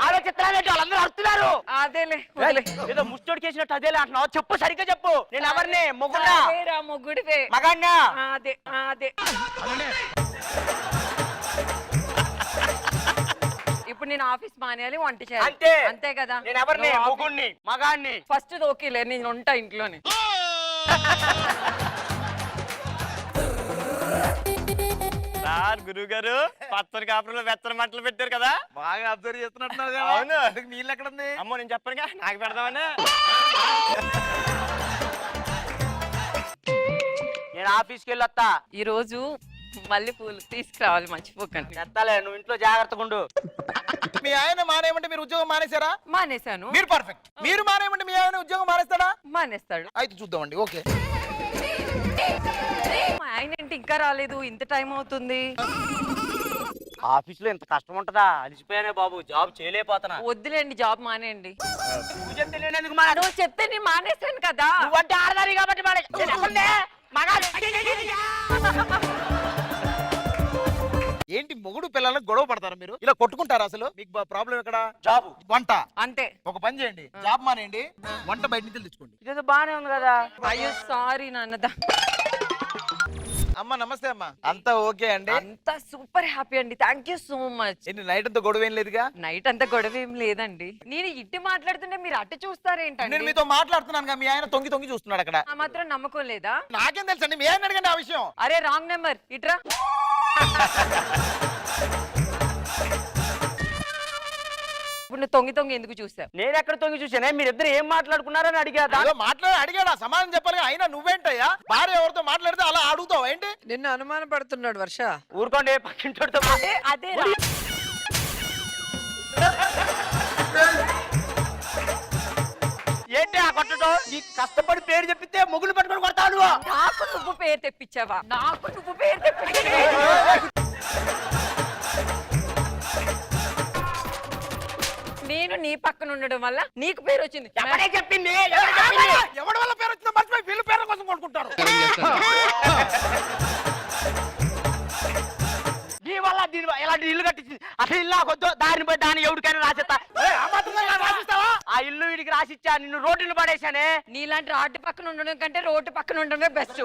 ఆలోచిస్తున్నానంటే వాళ్ళందరూ అడుగుతున్నారు. అదేలే ఏదో ముష్టోడికి వేసినట్టు అదేలే అంటున్నావు. చెప్పు, సరిగ్గా చెప్పు. నేను ఎవరిని? మొగున్నా? మొగ్గుడివే. మగాడినా? అదే అదే. ఇప్పుడు నేను ఆఫీస్ మానేయాలి, వంట చేయాలి, అంతే కదా? నేను ఎవరిని? మొగుణ్ణి, మగాడిని. ఫస్ట్ ఓకేలే, నేను ఉంటా ఇంట్లోనే. సార్ గురువు గారు పచ్చని కాపురంలో వెచ్చని మంటలు పెట్టారు కదా, బాగా అబ్జర్వ్ చేస్తున్నట్టున్నారు కదా. అవును. నీళ్ళు ఎక్కడ ఉంది? అమ్మో నేను చెప్పనుగా, నాకు పెడదామని. నేను ఆఫీస్కి వెళ్ళొస్తా. ఈ రోజు మళ్ళీ పూలు తీసుకురావాలి, మర్చిపోకండి. చెత్తాలే, నువ్వు ఇంట్లో జాగ్రత్తగా ఉండు. మీ ఆయన మానేయమంటే మీరు ఉద్యోగం మానేశారా? మానేశాను. మీరు పర్ఫెక్ట్. మీరు మానేయమంటే మీ ఆయన ఉద్యోగం మానేస్తాడా? మానేస్తాడు. అయితే చూద్దామండి. ఓకే. మా ఆయన ఏంటి ఇంకా రాలేదు, ఇంత టైం అవుతుంది? ఆఫీస్ లో ఎంత కష్టం ఉంటదా? అలిసిపోయానే బాబు, జాబ్ చేయలేకపోతున్నా. వద్దులేండి, జాబ్ మానేయండి. నువ్వు చెప్తే నేనెందుకు మానే? నువ్వు చెప్తే నేను మానేశాను కదా. నువ్వంటే ఆడదాని కాబట్టి మానే. నేను ఎవరిని? మగాడు. ఏంటి మొగుడు పిల్లలకు గొడవ పడతారా మీరు? ఇలా కొట్టుకుంటారా? అసలు మీకు ప్రాబ్లం ఎక్కడ? జాబ్, వంట. అంతే. ఒక పని చేయండి, జాబ్ మానేయండి, వంట బయట నుంచి తెచ్చుకోండి. ఇదేదో బానే ఉంది కదా. అయ్యో సారీ నాన్నదా. అమ్మ నమస్తే అమ్మా. అంతా ఓకే అండి? అంతా సూపర్ హ్యాపీ అండి, థ్యాంక్ యూ సో మచ్. ఏంటి నైట్ అంతా గొడవ ఏం లేదుగా? నైట్ అంతా గొడవ ఏం లేదండి. నేను ఇట్టి మాట్లాడుతుంటే మీరు అటు చూస్తారేంటండి? నేను మీతో మాట్లాడుతున్నాను, మీ ఆయన తొంగి తొంగి చూస్తున్నాడు అక్కడ. ఆ మాత్రం నమ్మకం లేదా? నాకేం తెలుసండి, మీ ఆయన అడగండి ఆ విషయం. అరే రాంగ్ నెంబర్, ఇట్రా. ఇప్పుడు నువ్వు తొంగి తొంగి ఎందుకు చూసావు? నేను ఎక్కడ తొంగి చూసానే? మీరిద్దరు ఏం మాట్లాడుకున్నారని అడిగా. అడిగాడా? సమాధానం చెప్పాలి. అయినా నువ్వేంటయ్యా భార్య ఎవరితో మాట్లాడితే అలా అడుగుతావు ఏంటి? నిన్ను అనుమాన పడుతున్నాడు వర్ష. ఊరుకోండి, పక్కింటోడితో. అదే ఏంటి ఆ కొట్టడం? నీ కష్టపడి పేరు చెప్పితే మొగులు పట్టుకొని కొడతాడు. నాకు నువ్వు పేరు తెప్పించావా? నాకు నువ్వు పేరు తెప్పించావా? నేను నీ పక్కన ఉండడం వల్ల నీకు పేరు వచ్చింది. ఎవడే చెప్పింది? ఎవడి వల్ల పేరు వచ్చిందో మర్చిపోయి వీళ్ళు పేరు కోసం కొనుక్కుంటారు. నీ వల్ల ఇలాంటి ఇల్లు కట్టించింది. అసలు ఇల్లు కొద్దు, దారిని పోయి దాన్ని ఎవరికైనా రాసేస్తా. ఆ ఇల్లు వీడికి రాసిచ్చా, నిన్ను రోడ్డును పడేశానే. నీలాంటి రోడ్డు పక్కన ఉండడం కంటే రోడ్డు పక్కన ఉండడమే బెస్ట్.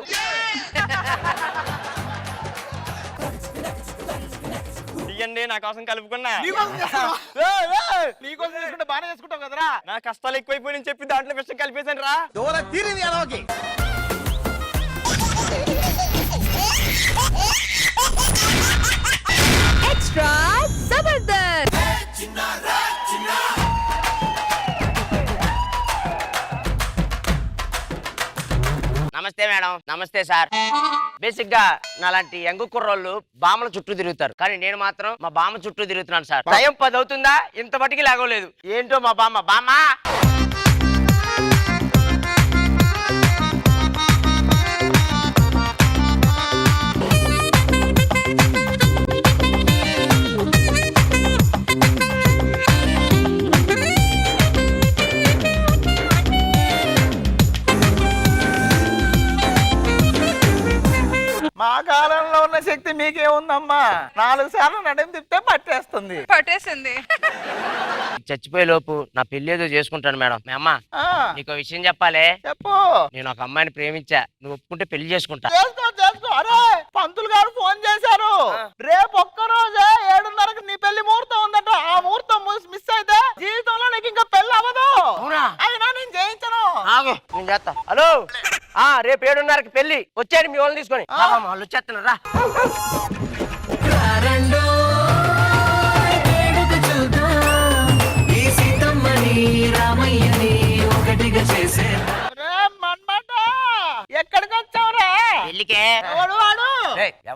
ఇయ్యండి నా కోసం కలుపుకున్నా. నీకోసం చేసుకుంటే బాగానే చేసుకుంటావు కదరా. నా కష్టాలు ఎక్కువైపోయి చెప్పి దాంట్లో విషయం కలిపేశాను రా. ఎక్స్ట్రా జబర్దస్త్. నమస్తే మేడం. నమస్తే సార్. బేసిక్ గా నాలాంటి యంగ్ కుర్రోళ్ళు బామ్మల చుట్టూ తిరుగుతారు, కానీ నేను మాత్రం మా బామ్మ చుట్టూ తిరుగుతున్నాను సార్. టైం 10 అవుతుందా, ఇంత మటుకి లాగోలేదు. ఏంటో మా బామ్మ మా కాలంలో ఉన్న శక్తి మీకేముందమ్మా? 4 సార్లు నడుము తిప్పితే పట్టేస్తుంది. చచ్చిపోయే లోపు నా పెళ్లి ఏదో చేసుకుంటాను మేడం. మీ అమ్మ నీకు విషయం చెప్పాలి. చెప్పు. నేను ఒక అమ్మాయిని ప్రేమించా, నువ్వు ఒప్పుకుంటే పెళ్లి చేసుకుంటా. చేసుకో. అరే పంతులు గారు ఫోన్ చేశారు, రేపు ఒక్కరోజే 7:30కి నీ పెళ్లి ముహూర్తం ఉందట. ఆ ముహూర్తం మిస్ అయితే జీవితంలో నీకు ఇంకా పెళ్లి అవ్వదు. అయినా నేను చేయించను. నేను చేస్తా. హలో, రేపు 7:30కి పెళ్లి. వచ్చాడు మీ వాళ్ళని తీసుకొని. వాళ్ళు వచ్చేస్తున్నారు రా. ఎక్కడికి వచ్చావురా? పెళ్లికే.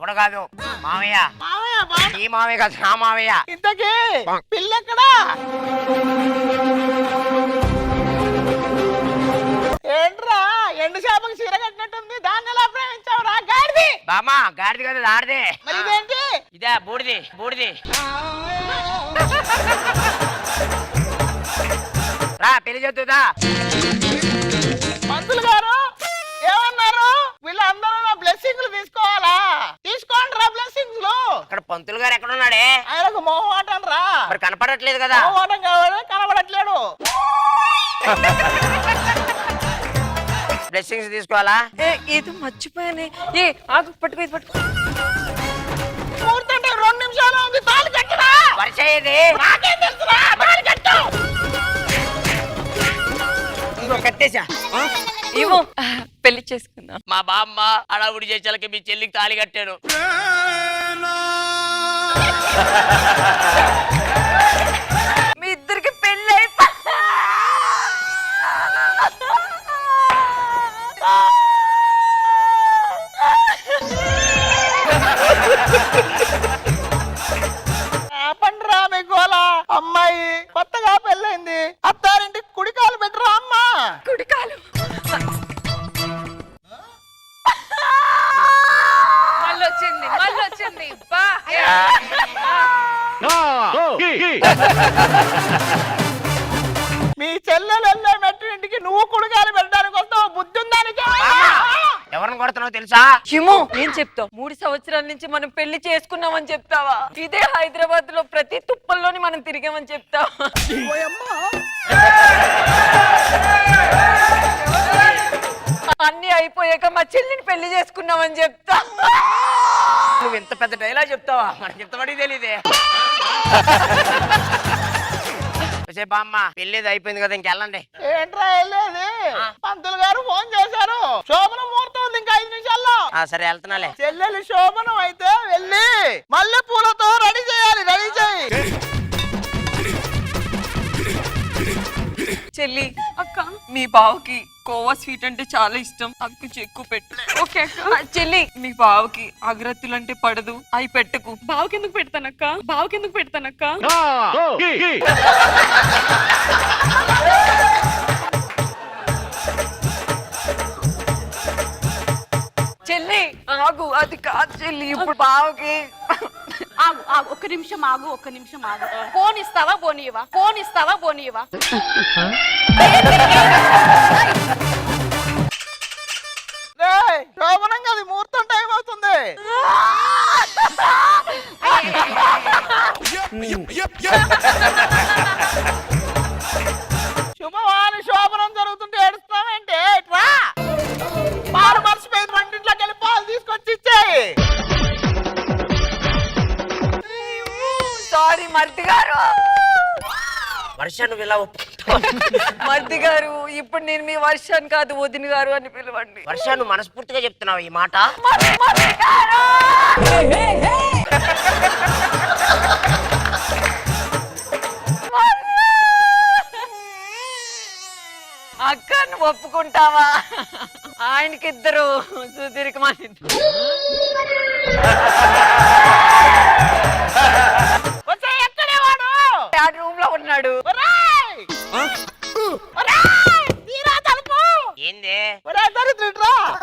ఎవడు కాదు మామయ్య. మావయ్య ఈ మామయ్య కాదు, నా మామయ్య. ఇంతకీ పిల్లెక్కడా? ఏంట్రా ఎండు చేపకి చీర కట్టినట్టుంది, దాన్ని ఎలా ప్రేమించావురా గాడిది? బామా గాడిది కదా, ఆడదే. మరి ఇదేంటి? ఇదే బూడిది బూడిది. రా పెళ్లి చేద్దుదా. పంతులు గారు ఏమన్నారు? వీళ్ళందరూ నా బ్లెస్సింగ్లు తీసుకోవాలా? తీసుకోండి రా బ్లెస్సింగ్స్. అక్కడ పంతులు గారు ఎక్కడ ఉన్నాడే? ఆయనకు మోహమాటం రా. మరి కనపడట్లేదు కదా. మోహమాటం కావాలి, కనబడట్లేడు. బ్లెస్సింగ్స్ తీసుకోవాలా? ఏదో మర్చిపోయానే. ఏ ఆగు, పట్టుకో ఇది పట్టుకో. ముహూర్తం అంటే 2 నిమిషాలు ఉంది, తాళి కట్టరా. వర్ష ఏది? నాకేం తెలుసురా, తాళి కట్టు. ఇంకో కట్టేశా. ఇవ్వు, పెళ్లి చేసుకుందాం. మా బామ్మ అడావుడి చేసాలకి మీ చెల్లికి తాళి కట్టాను. మీ ఇద్దరికి పెళ్లి అయిపో. ఆపండిరా మీ గోల. అమ్మాయి కొత్తగా పెళ్ళైంది, అత్తారింటికి కుడికాలు పెట్టరా అమ్మా. కుడికాలు మళ్ళొచ్చింది, మళ్ళొచ్చింది. బా. మీ చెల్లెలు వెళ్ళే మెట్టు ఇంటికి నువ్వు కుడికాలు పెట్టడానికి వస్తావు, బుద్ధి ఉందానికి? ఎవరిని కొడుతున్నావు తెలుసా? ఏమో ఏం చెప్తావు? 3 సంవత్సరాల నుంచి మనం పెళ్లి చేసుకున్నామని చెప్తావా? ఇదే హైదరాబాద్ లో ప్రతి తుప్పల్లోని మనం తిరిగామని చెప్తావా? అన్ని అయిపోయాక మా చెల్లిని పెళ్లి చేసుకున్నామని చెప్తా. నువ్వు ఇంత పెద్ద డైలాగ్ చెప్తావా? మనకి ఇంతవరకు తెలియదే. బామ్మ పెళ్ళేది అయిపోయింది కదా, ఇంకెళ్ళండి. ఏంట్రా వెళ్ళేది? పంతులు గారు ఫోన్ చేశారు, శోభనం ముహూర్తం ఉంది ఇంకా 5 నిమిషాల్లో. సరే వెళ్తున్నాలే. చెల్లెలు శోభనం అయితే వెళ్ళి మల్లె పూలతో రెడీ చేయాలి, రెడీ చేయి. చెల్లి అక్క, మీ బావకి కోవా స్వీట్ అంటే చాలా ఇష్టం, అవి కొంచెం ఎక్కువ పెట్టు. ఓకే అక్క. చెల్లి, మీ బావకి అగరత్తులు అంటే పడదు, అవి పెట్టకు. బావకెందుకు పెడతానక్క? బావకెందుకు పెడతానక్క? చెల్లి ఆగు, అది కాదు చెల్లి, ఇప్పుడు బావకి. ఆగు ఆగు, ఒక్క నిమిషం ఆగు, ఒక్క నిమిషం ఆగు. ఫోన్ ఇస్తావా బోనియవా? ఫోన్ ఇస్తావా బోనియవా? శోభనం కదా, ముహూర్తం టైం అవుతుంది. శుభవాని శోభనం జరుగుతుంటే ఏడుస్తావేంటి? రా, పాలు మర్చిపోయింది, వంటింట్లోకి వెళ్ళి పాలు తీసుకొచ్చి ఇచ్చేయి. సారీ మర్ది గారు. వర్ష నువ్వు ఇలా మర్ది గారు, ఇప్పుడు నేను మీ వర్షాన్ని కాదు వదిన గారు అని పిలవండి. వర్ష నువ్వు మనస్ఫూర్తిగా చెప్తున్నావు ఈ మాట? మర్ది గారు! అక్క నువ్వు ఒప్పుకుంటావా? ఆయనకిద్దరు సుదీర్ఘమని ఎక్కడే వాడు? ఆ రూమ్ లో ఉన్నాడు. ఏంది?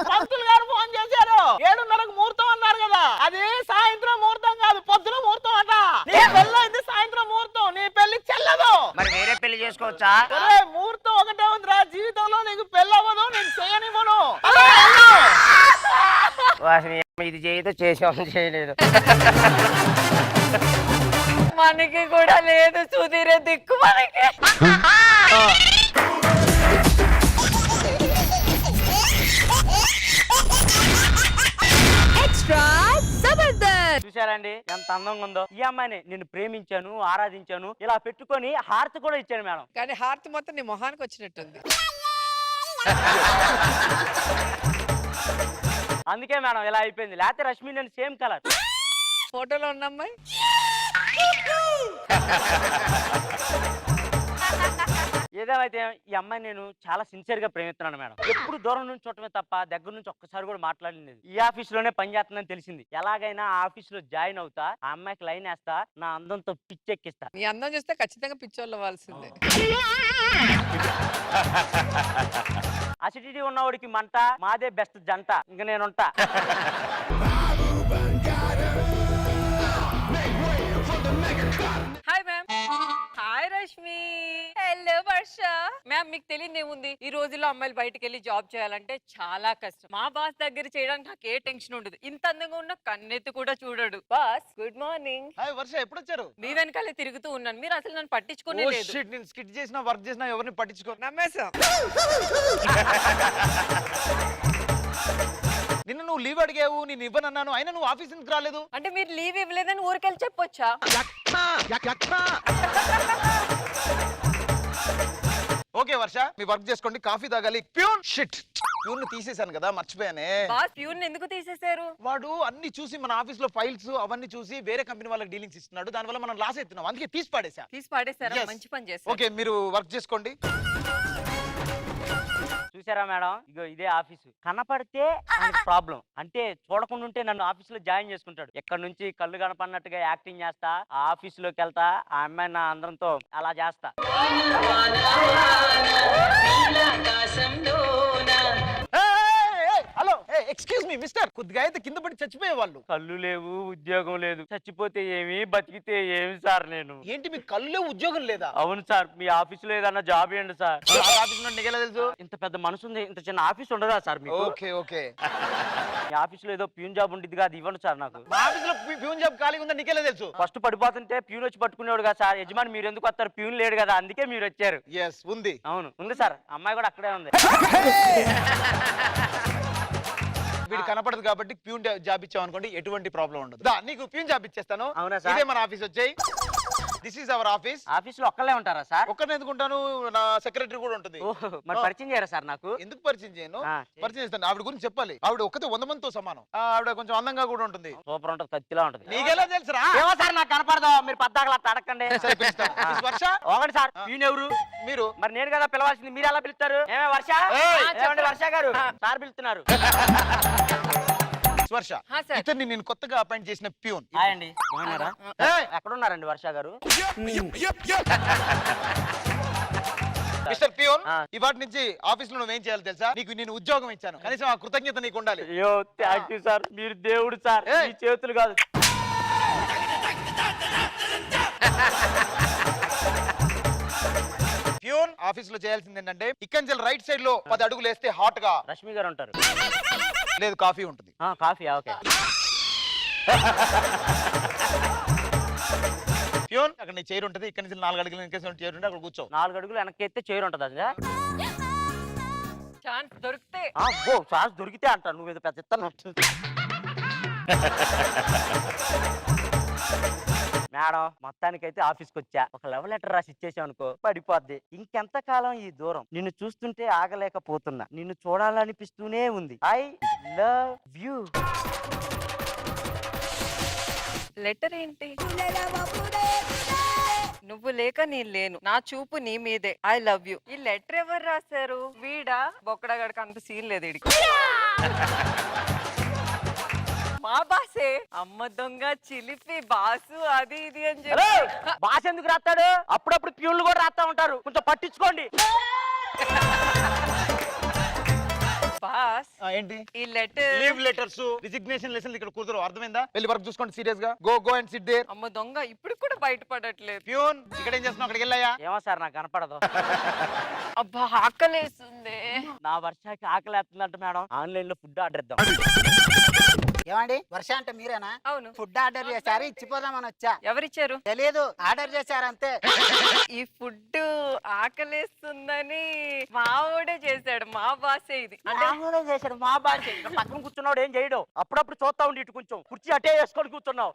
పంతులు గారు ఫోన్ చేశారు, 7:30కు ముహూర్తం అన్నారు కదా, అది సాయంత్రం ముహూర్తం కాదు, పొద్దున ముహూర్తం అట. నీ పెళ్ళైంది సాయంత్రం ముహూర్తం, నీ పెళ్లి చెల్లదు. మరి వేరే పెళ్లి చేసుకోవచ్చా? ముహూర్తం ఒకటే ఉందిరా, జీవితంలో నీకు పెళ్ళి అవ్వదు, నేను చేయనివ్వను. ఇది చేయదు, చేసాం చేయలేదు. మనకి కూడా లేదు సుధీరే దిక్కు మనకి. చూసారండి ఎంత అందంగా ఉందో? ఈ అమ్మాయిని నేను ప్రేమించాను, ఆరాధించాను, ఇలా పెట్టుకొని హారతి కూడా ఇచ్చాను మేడం. కానీ హారతి మొత్తం నీ మొహానికి వచ్చినట్టుంది. అందుకే మేడం ఇలా అయిపోయింది, లేకపోతే రష్మి నేను సేమ్ కలర్. ఫోటోలో ఉన్న అమ్మాయి ఏదేమైతే ఈ అమ్మాయి నేను చాలా సిన్సియర్ గా ప్రేమిస్తున్నాను మేడం. ఎప్పుడు దూరం నుంచి చూడటమే తప్ప దగ్గర నుంచి ఒక్కసారి కూడా మాట్లాడలేదు. ఈ ఆఫీస్ లోనే పని చేస్తుందని తెలిసింది. ఎలాగైనా ఆ ఆఫీస్ లో జాయిన్ అవుతా, ఆ అమ్మాయికి లైన్ వేస్తా, నా అందంతో పిచ్చెక్కిస్తా. నీ అందం చూస్తే ఖచ్చితంగా పిచ్చోళ్ళు అవ్వాల్సిందే. అసిడిటీ ఉన్నవాడికి మంట, మాదే బెస్ట్ జంట. ఇంక నేనుంటా. Hi ma'am. Hi Rashmi. Hello Varsha. Ma'am మీకు తెలియదు ఏముంది, ఈ రోజుల్లో అమ్మాయిలు బయటకు వెళ్ళి జాబ్ చేయాలంటే చాలా కష్టం. మా బాస్ దగ్గర చేయడానికి నాకు ఏ టెన్షన్ ఉండదు. ఇంత అందంగా ఉన్న కన్నెత్తి కూడా చూడడు. Boss good morning. హాయ్ వర్ష, ఎప్పుడు వచ్చారు? మీ వెనకాలే తిరుగుతూ ఉన్నాను, మీరు అసలు నన్ను పట్టించుకోనే ఓ లేదు. షిట్, నేను స్కిట్ చేసినా వర్క్ చేసినా ఎవరిని పట్టించుకో. నమ్మేశాం. నిన్న నువ్వు లీవ్ అడిగావు, నేను ఇవ్వనన్నాను, అయినా నువ్వు ఆఫీస్ ఎందుకు రాలేదు? అంటే మీరు లీవ్ ఇవ్వలేదని ఊరికెళ్ళి చెప్పొచ్చా? ఓకే వర్ష, మీ వర్క్ చేసుకోండి, కాఫీ తాగాలి. ప్యూన్ షిట్, ప్యూన్ తీసేశాను కదా, మర్చిపోయానే. బాస్ ప్యూన్ ఎందుకు తీసేశారు? వాడు అన్ని చూసి మన ఆఫీస్ లో ఫైల్స్ అవన్నీ చూసి వేరే కంపెనీ వాళ్ళకి డీలింగ్స్ ఇస్తున్నాడు. దానివల్ల మనం లాస్ అవుతున్నాం, అందుకే తీసి పాడేసా. తీసి పాడేశారా? Yes. మంచి పని చేశారు. ఓకే, మీరు వర్క్ చేసుకోండి. చూసారా మేడం, ఇగో ఇదే ఆఫీసు. కనపడితే ప్రాబ్లం, అంటే చూడకుండా ఉంటే నన్ను ఆఫీస్ లో జాయిన్ చేసుకుంటాడు. ఎక్కడ నుంచి కళ్ళు కనపడినట్టుగా యాక్టింగ్ చేస్తా, ఆ ఆఫీస్ లోకి వెళ్తా, ఆ అమ్మాయి నా అందరంతో అలా చేస్తా. హలో, ఎక్స్క్యూజ్ మీ మిస్టర్, కొద్దిగా అయితే కింద పడి చచ్చిపోయే వాళ్ళు. కళ్ళు లేవు, ఉద్యోగం లేదు, చచ్చిపోతే ఏమి, బతికితే ఏమి సార్ నేను? ఏంటి మీ కళ్ళు ఉద్యోగం లేదా? అవును సార్, మీ ఆఫీస్ లో ఏదన్నా జాబ్ ఇవ్వండి సార్. ఆఫీస్ నుండి నీకెలా తెలుసు? ఇంత పెద్ద మనసు ఉంది, ఇంత చిన్న ఆఫీస్ ఉండదా సార్ మీకు? ఓకే ఓకే, మీ ఆఫీస్ లో ఏదో ప్యూన్ జాబ్ ఉండిద్ది కదా, ఇవ్వండి సార్ నాకు. మా ఆఫీస్ లో ప్యూన్ జాబ్ ఖాళీగా ఉందా నీకెలా తెలుసు? ఫస్ట్ పడిపోతుంటే ప్యూన్ వచ్చి పట్టుకునేవాడు కదా సార్. యజమాని మీరు ఎందుకు వస్తారు, ప్యూన్ లేడు కదా, అందుకే మీరు వచ్చారు. ఎస్ ఉంది. అవును ఉంది సార్, అమ్మాయి కూడా అక్కడే ఉంది. వీడు కనపడదు కాబట్టి ప్యూన్ జాబ్ ఇచ్చావు అనుకోండి, ఎటువంటి ప్రాబ్లం ఉండదు. దా, నీకు ప్యూన్ జాబ్ ఇచ్చేస్తాను. అవునా సార్? ఇదే మన ఆఫీస్ వచ్చాయి. This is our office. Office లో ఒక్కలే ఉంటారా సార్? ఒక్కరిని ఎందుకుంటాను, నా సెక్రటరీ కూడా ఉంటుంది. ఓహో, మరి పరిచయం చేయరా సార్ నాకు? ఎందుకు పరిచయం చేయను? ఆ, పరిచయం చేస్తాను. ఆవిడ గురించి చెప్పాలి. ఆవిడ ఒక్కతే 100 మందితో సమానం. ఆవిడ కొంచెం అందంగా కూడా ఉంటుంది. సూపర్ ఉంటుంది, కత్తిలా ఉంటుంది. నీకెలా తెలుసురా? ఏమో సార్, నాకు కనపడదు, మీరు పద్దాకలా అడగండి. సరే, పిలుస్తాను. మిస్ వర్ష, ఒకటి సార్, ప్యూన్ ఎవరు? మీరు. మరి నేను కదా పిలవాల్సింది, మీరు ఎలా పిలుస్తారు? ఏమే వర్ష? ఏయ్! ఏమండి వర్ష గారు, సార్ పిలుస్తున్నారు. మిస్ వర్ష, హా, సార్. ఇతన్ని నేను కొత్తగా అపాయింట్ చేసిన ప్యూన్. హాయ్ అండి, బాగున్నారా? ఏయ్! ఎక్కడున్నారండి వర్ష గారు? మిస్టర్ ప్యూన్, ఆ. ఇవాటి నుంచి ఆఫీస్ లో నువ్వేం చేయాలి తెలుసా? నీకు నేను ఉద్యోగం ఇచ్చాను, కనీసం ఆ కృతజ్ఞత నీకు ఉండాలి. అయ్యో థ్యాంక్ యూ సార్, మీరు దేవుడు సార్. ఏయ్! మీ చేతులు కాదు. ప్యూన్, ఆఫీస్ లో చేయాల్సింది ఏంటంటే ఇక్కడి నుంచి రైట్ సైడ్ లో 10 అడుగులు వేస్తే హాట్ గా రష్మి గారు ఉంటారు. లేదు, కాఫీ ఉంటుంది. Coffee okay. ప్యూన్, అక్కడ నీ చైర్ ఉంటుంది. ఇక్కడ నుంచి 4 అడుగులు వెనకేసి చైర్ ఉంటే అక్కడ కూర్చో. 4 అడుగులు వెనక్కి ఎత్తే చైర్ ఉంటుంది అది. ఛాన్స్ దొరికితే సార్ దొరికితే అంటాను, నువ్వు ఏదో పెద్ద ఇస్తాను. మేడం, మొత్తానికైతే ఆఫీస్కి వచ్చా. ఒక లవ్ లెటర్ రాసి ఇచ్చేసాం అనుకో, పడిపోద్ది. ఇంకెంత కాలం ఈ దూరం? నిన్ను చూస్తుంటే ఆగలేకపోతున్నా, నిన్ను చూడాలనిపిస్తూనే ఉంది. I love you. లెటర్ ఏంటి? నువ్వు లేక నేను లేను, నా చూపు నీ మీదే, ఐ లవ్ యూ. ఈ లెటర్ ఎవరు రాశారు? వీడా? బొక్కడగడక అంత సీన్ లేదు వీడికి. మా బాసే. అమ్మ దొంగ, చిలిపి, బాసు, అది ఇది అని చెప్పి. బాస్ ఎందుకు రాస్తాడు? అప్పుడప్పుడు ప్యూన్లు కూడా రాస్తా ఉంటారు, కొంచెం పట్టించుకోండి. బాస్, ఏంటి ఈ letter. Leave letters, resignation lessons ఇక్కడ కుదరవు, అర్థమైందా? వెళ్ళి వర్క్ చూసుకోండి సీరియస్ గా. Go and sit there. అమ్మ దొంగ, ఇప్పుడు కూడా బయటపడట్లేదు. ప్యూన్, ఇక్కడ ఏం చేస్తున్నావు? అక్కడికి వెళ్ళాయా? ఏమో సార్, నాకు కనపడదు. అబ్బా, ఆకలేస్తుంది. నా వర్షాకి ఆకలేస్తుందంట మేడం, ఆన్లైన్ లో ఫుడ్ ఆర్డర్ ఇద్దాం. ఏమండి, వర్ష అంటే మీరేనా? అవును. ఫుడ్ ఆర్డర్ చేశారు, ఇచ్చిపోదామని వచ్చా. ఎవరిచ్చారు? తెలియదు, ఆర్డర్ చేశారంతే. ఈ ఫుడ్ ఆకలేస్తుందని మావోడే చేశాడు, మా బాసే ఇది. అంటే ఆందోళన చేశాడు మా బాస్. ఇక్కడ పక్కన కూర్చున్నాడు, ఏం చేయడు. అప్పుడప్పుడు చూస్తా ఉండి ఇటు కొంచెం కుర్చీ అటే వేసుకొని కూర్చున్నావు.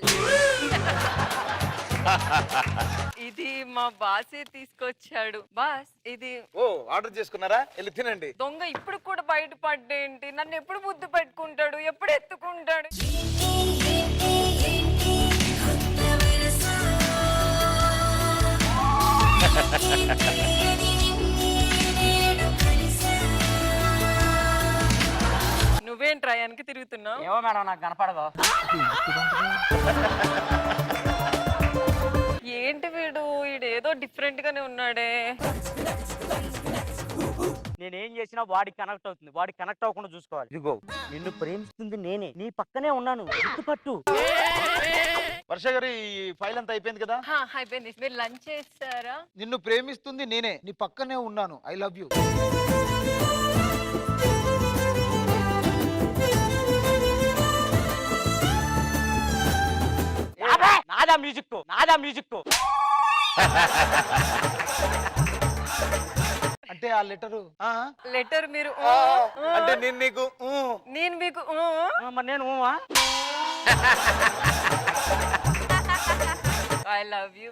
ఇది మా బాసే తీసుకొచ్చాడు. బాస్, ఇది ఓ, ఆర్డర్ చేసుకున్నారా? వెళ్ళి తినండి. దొంగ ఇప్పుడు కూడా బయటపడ్డేంటి? నన్ను ఎప్పుడు ముద్దు పెట్టుకుంటాడు, ఎప్పుడు ఎత్తుకుంటాడు? నువ్వేంట్రా వెనక్కి తిరుగుతున్నావు? ఏమో మేడం నాకు కనపడదు. ఏంటి వీడు ఏదో డిఫరెంట్ గానే ఉన్నాడే. నేనేం చేసినా వాడికి కనెక్ట్ అవుతుంది, వాడికి కనెక్ట్ అవ్వకుండా చూసుకోవాలి. ఇదిగో నిన్ను ప్రేమిస్తుంది నేనే, నీ పక్కనే ఉన్నాను, గుర్తుపట్టు. వర్ష గారు ఈ ఫైల్ అంతా అయిపోయింది కదా? అయిపోయింది. మీరు లంచ్ చేస్తారా? నిన్ను ప్రేమిస్తుంది నేనే, నీ పక్కనే ఉన్నాను, ఐ లవ్ యూ. నాదా మ్యూజిక్, నాదా మ్యూజిక్. అంటే ఆ లెటరు లెటర్ మీరు అంటే నేను నీకు నేను మీకు మరి నేను ఐ లవ్ యూ.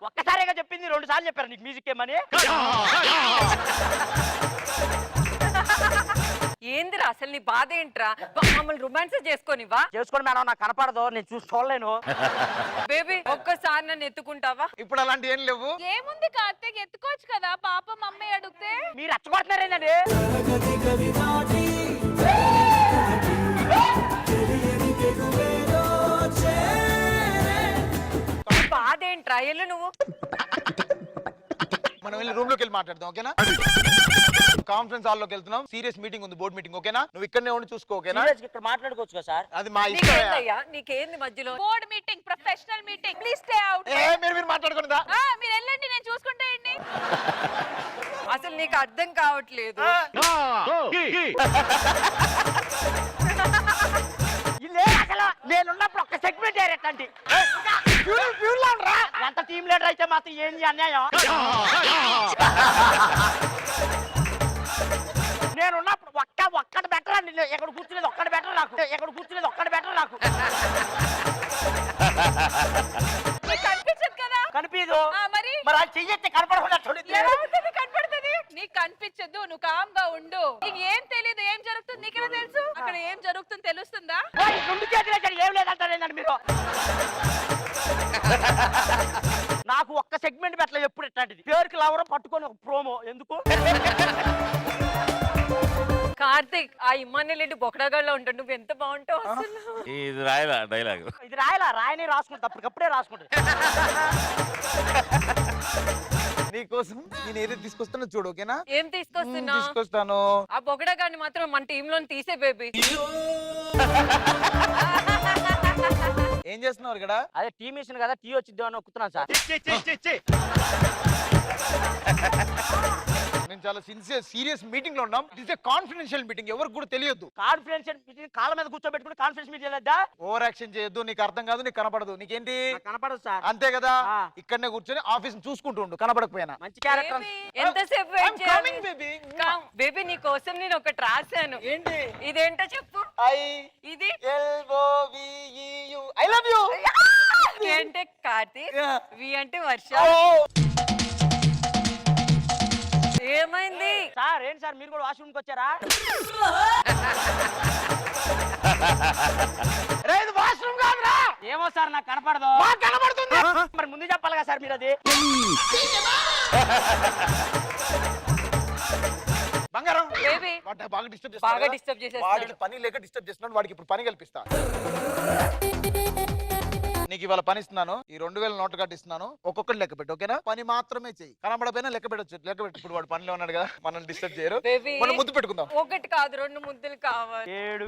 ఒక్కసారిగా చెప్పింది 2 సార్లు చెప్పారు నీకు మ్యూజిక్ ఏమని. ఏందిరా అసలు నీ బాధ ఏంట్రా? మమ్మల్ని రొమాన్స్ చేసుకోనివా? చేసుకోండి మేడం, నాకు కనపడదు, నేను చూసి చూడలేను. బేబీ ఒక్కసారి నన్ను ఎత్తుకుంటావా? ఇప్పుడు అలాంటి ఏం లేవు. ఏముంది కార్తీక్, ఎత్తుకోవచ్చు కదా, పాప మమ్మీ అడిగితే. మీరు రెచ్చగొడుతున్నారేంటండి? బాధ ఏంట్రా? ఎల్లు నువ్వు. మనం వెళ్ళి రూమ్ లోకి వెళ్ళి మాట్లాడదాం, ఓకేనా? కాన్ఫరెన్స్ హాల్ లోకి వెళ్తున్నాం, సీరియస్ మీటింగ్ ఉంది, బోర్డ్ మీటింగ్, ఓకేనా? నువ్వు ఇక్కడనే ఉండి చూసుకో, ఓకేనా? ఇక్కడ మాట్లాడుకోవచ్చు కదా సార్. అది మా ఇష్టం. నీకేందయ్యా? నీకేంది మధ్యలో? Board meeting, professional meeting, please stay out. మీరు మాట్లాడుకుందా? మీరు వెళ్ళండి, నేను చూసుకుంటాయండి. అసలు నీకు అర్థం కావట్లేదు. అసలు నేనున్నప్పుడు ఒక్క సెగ్మెంట్ ఎట్లాంటి ఎంత టీమ్ లీడర్ అయితే మాత్రం ఏంది అన్యాయం. నేనున్నప్పుడు ఒక్కటి బెటర్ అండి. ఎక్కడ కూర్చునేది ఒక్కటి బెటర్ నాకు, ఎక్కడ కూర్చునేది ఒక్కటి బెటర్ నాకు. కనిపించదు కదా? కనిపించదు మరి మరి అది చెయ్యొస్తే కనపడకుండా కనపడుతుంది. నీకు కనిపించదు, నువ్వు కామ్ గా ఉండు. నీకు ఏం తెలియదు, ఏం జరుగుతుంది నీకెలా తెలుసు? అక్కడ ఏం జరుగుతుంది తెలుస్తుందా? 2 చేతులు ఏం లేదంటారేందండి మీరు? నాకు ఒక్క సెగ్మెంట్ పెట్టలేదు ఎప్పుడు ఇట్లాంటిది. పేరుకి లవరం పట్టుకొని ఒక ప్రోమో ఎందుకు? కార్తిక్ ఆ ఇమ్మాన్యుల్ బొక్కడగాళ్ళలో ఉంటాడు, నువ్వు ఎంత బాగుంటావు అసలు. ఇది రాయలా డైలాగ్, ఇది రాయని రాసుకుంటా, అప్పటికప్పుడే రాసుకుంటా. నీకోసం నేను ఏదో తీసుకొస్తానో చూడు, ఓకేనా? ఏం తీసుకొస్తున్నా? తీసుకొస్తాను. ఆ బొక్కడగాడిని మాత్రం మన టీమ్ లో తీసే బేబీ. ఏం చేస్తున్నారు ఇక్కడ? అదే టీ మిషన్ కదా, టీ వచ్చిద్దాం అని ఒక్కుతున్నాను సార్. మేము చాలా సీరియస్ మీటింగ్ లో ఉన్నాం. ఇట్స్ ఏ కాన్ఫిడెన్షియల్ మీటింగ్, ఎవరికి కూడా తెలియదు. కాన్ఫిడెన్షియల్ మీటింగ్ కాళ్ళ మీద కూర్చోబెట్టుకుని కాన్ఫిడెన్స్ మీటింగ్ లేదా? ఓవర్ యాక్షన్ చేయొద్దు, నీకు అర్థం కాదు, నీకు కనపడదు. నీకేంటి కనపడదు సార్. అంతే కదా? ఇక్కడనే కూర్చొని ఆఫీస్ చూసుకుంటూ ఉండు, కనపడకపోయినా. మంచి క్యారెక్టర్. ఎంతసేపు వెయిట్ చేయాలి? బేబీ నీ కోసం నేను ఒకటి రాశాను. ఏంటి? ఇదేంటో చెప్పు. ఇది LOVEU ఐ లవ్ యూ. కే అంటే కార్తీక్, వి అంటే వర్ష. ఏమైంది సార్? ఏంటి సార్ మీరు కూడా వాష్రూమ్ కి వచ్చారా? వాష్రూమ్ కాదురా. ఏమో సార్ నాకు కనపడదు. కనపడుతుంది మరి ముందు చెప్పాలి కదా సార్ మీరు. అది బంగారం బేబీ బాగా డిస్టర్బ్ చేస్తాడు. వాడికి పని లేక డిస్టర్బ్ చేస్తున్నాడు, వాడికి ఇప్పుడు పని కల్పిస్తా. నీకు ఇవాళ పని ఇస్తున్నాను, ఈ 2000 నోట్ కార్డు ఇస్తున్నాను, ఒక్కొక్కటి లెక్క పెట్టు, ఓకేనా? పని మాత్రమే చెయ్యి, కనబడపోయినా లెక్క పెట్టచ్చు. లెక్క పెట్టు, ఇప్పుడు వాడు పనిలో ఉన్నాడు కదా, మనల్ని డిస్టర్బ్ చేయరు. మనం ముద్దు పెట్టుకుందాం. ఒకటి కాదు 2 ముద్దులు కావాలి. 7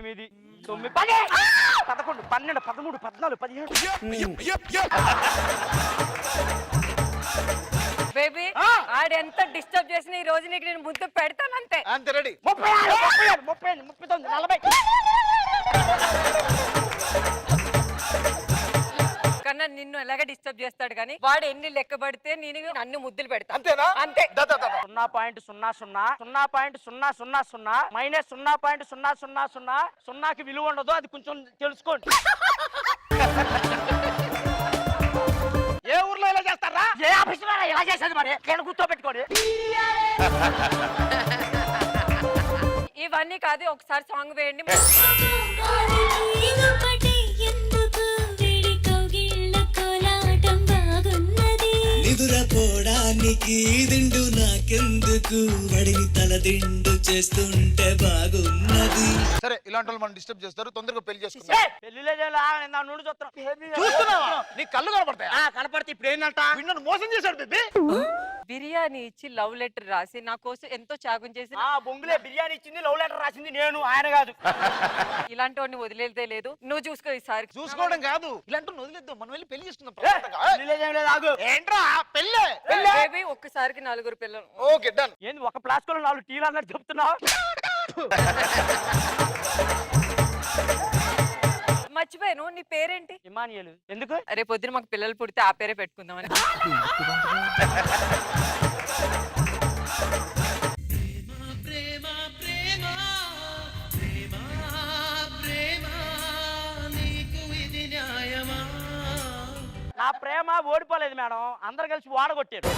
8 9 10 11 12 13 14 17. బేబీ ఆడెంత డిస్టర్బ్ చేసిన ఈ రోజు నీకు నేను ముద్దు పెడతాను అంతే. అంతే రెడీ. 36 37 39 40 కన్నా నిన్ను ఎలాగ డిస్టర్బ్ చేస్తాడు కానీ వాడు ఎన్ని లెక్క పడితే నేను అన్ని ముద్దులు పెడతా. అంతేనా? అంతే. 0.0000 మైనస్ 0.000 సున్నాకి విలువ ఉండదు, అది కొంచెం తెలుసుకోండి. ఏ ఊర్లో ఇలా చేస్తారా? ఏ ఆఫీస్ లో ఇలా చేసేది మరి? నేను కూర్చోబెట్టుకోండి. ఇవన్నీ కాదు, ఒకసారి సాంగ్ వేయండి. నిదు కూర పోడానికి దిండు నాకెందుకు వడిని తల దిండు చేస్తుంటే బాగున్నది. సరే ఇలాంటి వాళ్ళు మనం డిస్టర్బ్ చేస్తారు, తొందరగా పెళ్లి చేసుకుందాం. నుండి చూస్తున్నాం చూస్తున్నావా? నీ కళ్ళు కనపడతాయి. కనపడితే ఇప్పుడు ఏంటంట వీడు మోసం చేశాడు బేబీ. బిర్యానీ ఇచ్చి లవ్ లెటర్ రాసి నా కోసం ఎంతో త్యాగం చేసి బొంగులే బిర్యానీ ఇచ్చింది, లవ్ లెటర్ రాసింది నేను, ఆయన కాదు. ఇలాంటి వాడిని వదిలేదే లేదు. నువ్వు చూసుకో ఈసారి. చూసుకోవడం కాదు, ఇలాంటి వదిలేద్దాం, మనం వెళ్ళి పెళ్లి చేసుకుందాం. ఏంట్రా పెళ్ళే బేబీ ఒక్కసారికి 4 పిల్లలు. Okay done. ఏంది ఒక ప్లాస్టిక్ లో 4 టీలు అన్నట్టు చెప్తున్నావు? మర్చిపోయాను, నీ పేరేంటి? ఇమానియలు. ఎందుకు? రేపు పొద్దున మాకు పిల్లలు పుడితే ఆ పేరే పెట్టుకుందామని. నా ప్రేమ ఓడిపోలేదు మేడం, అందరు కలిసి వాడగొట్టారు.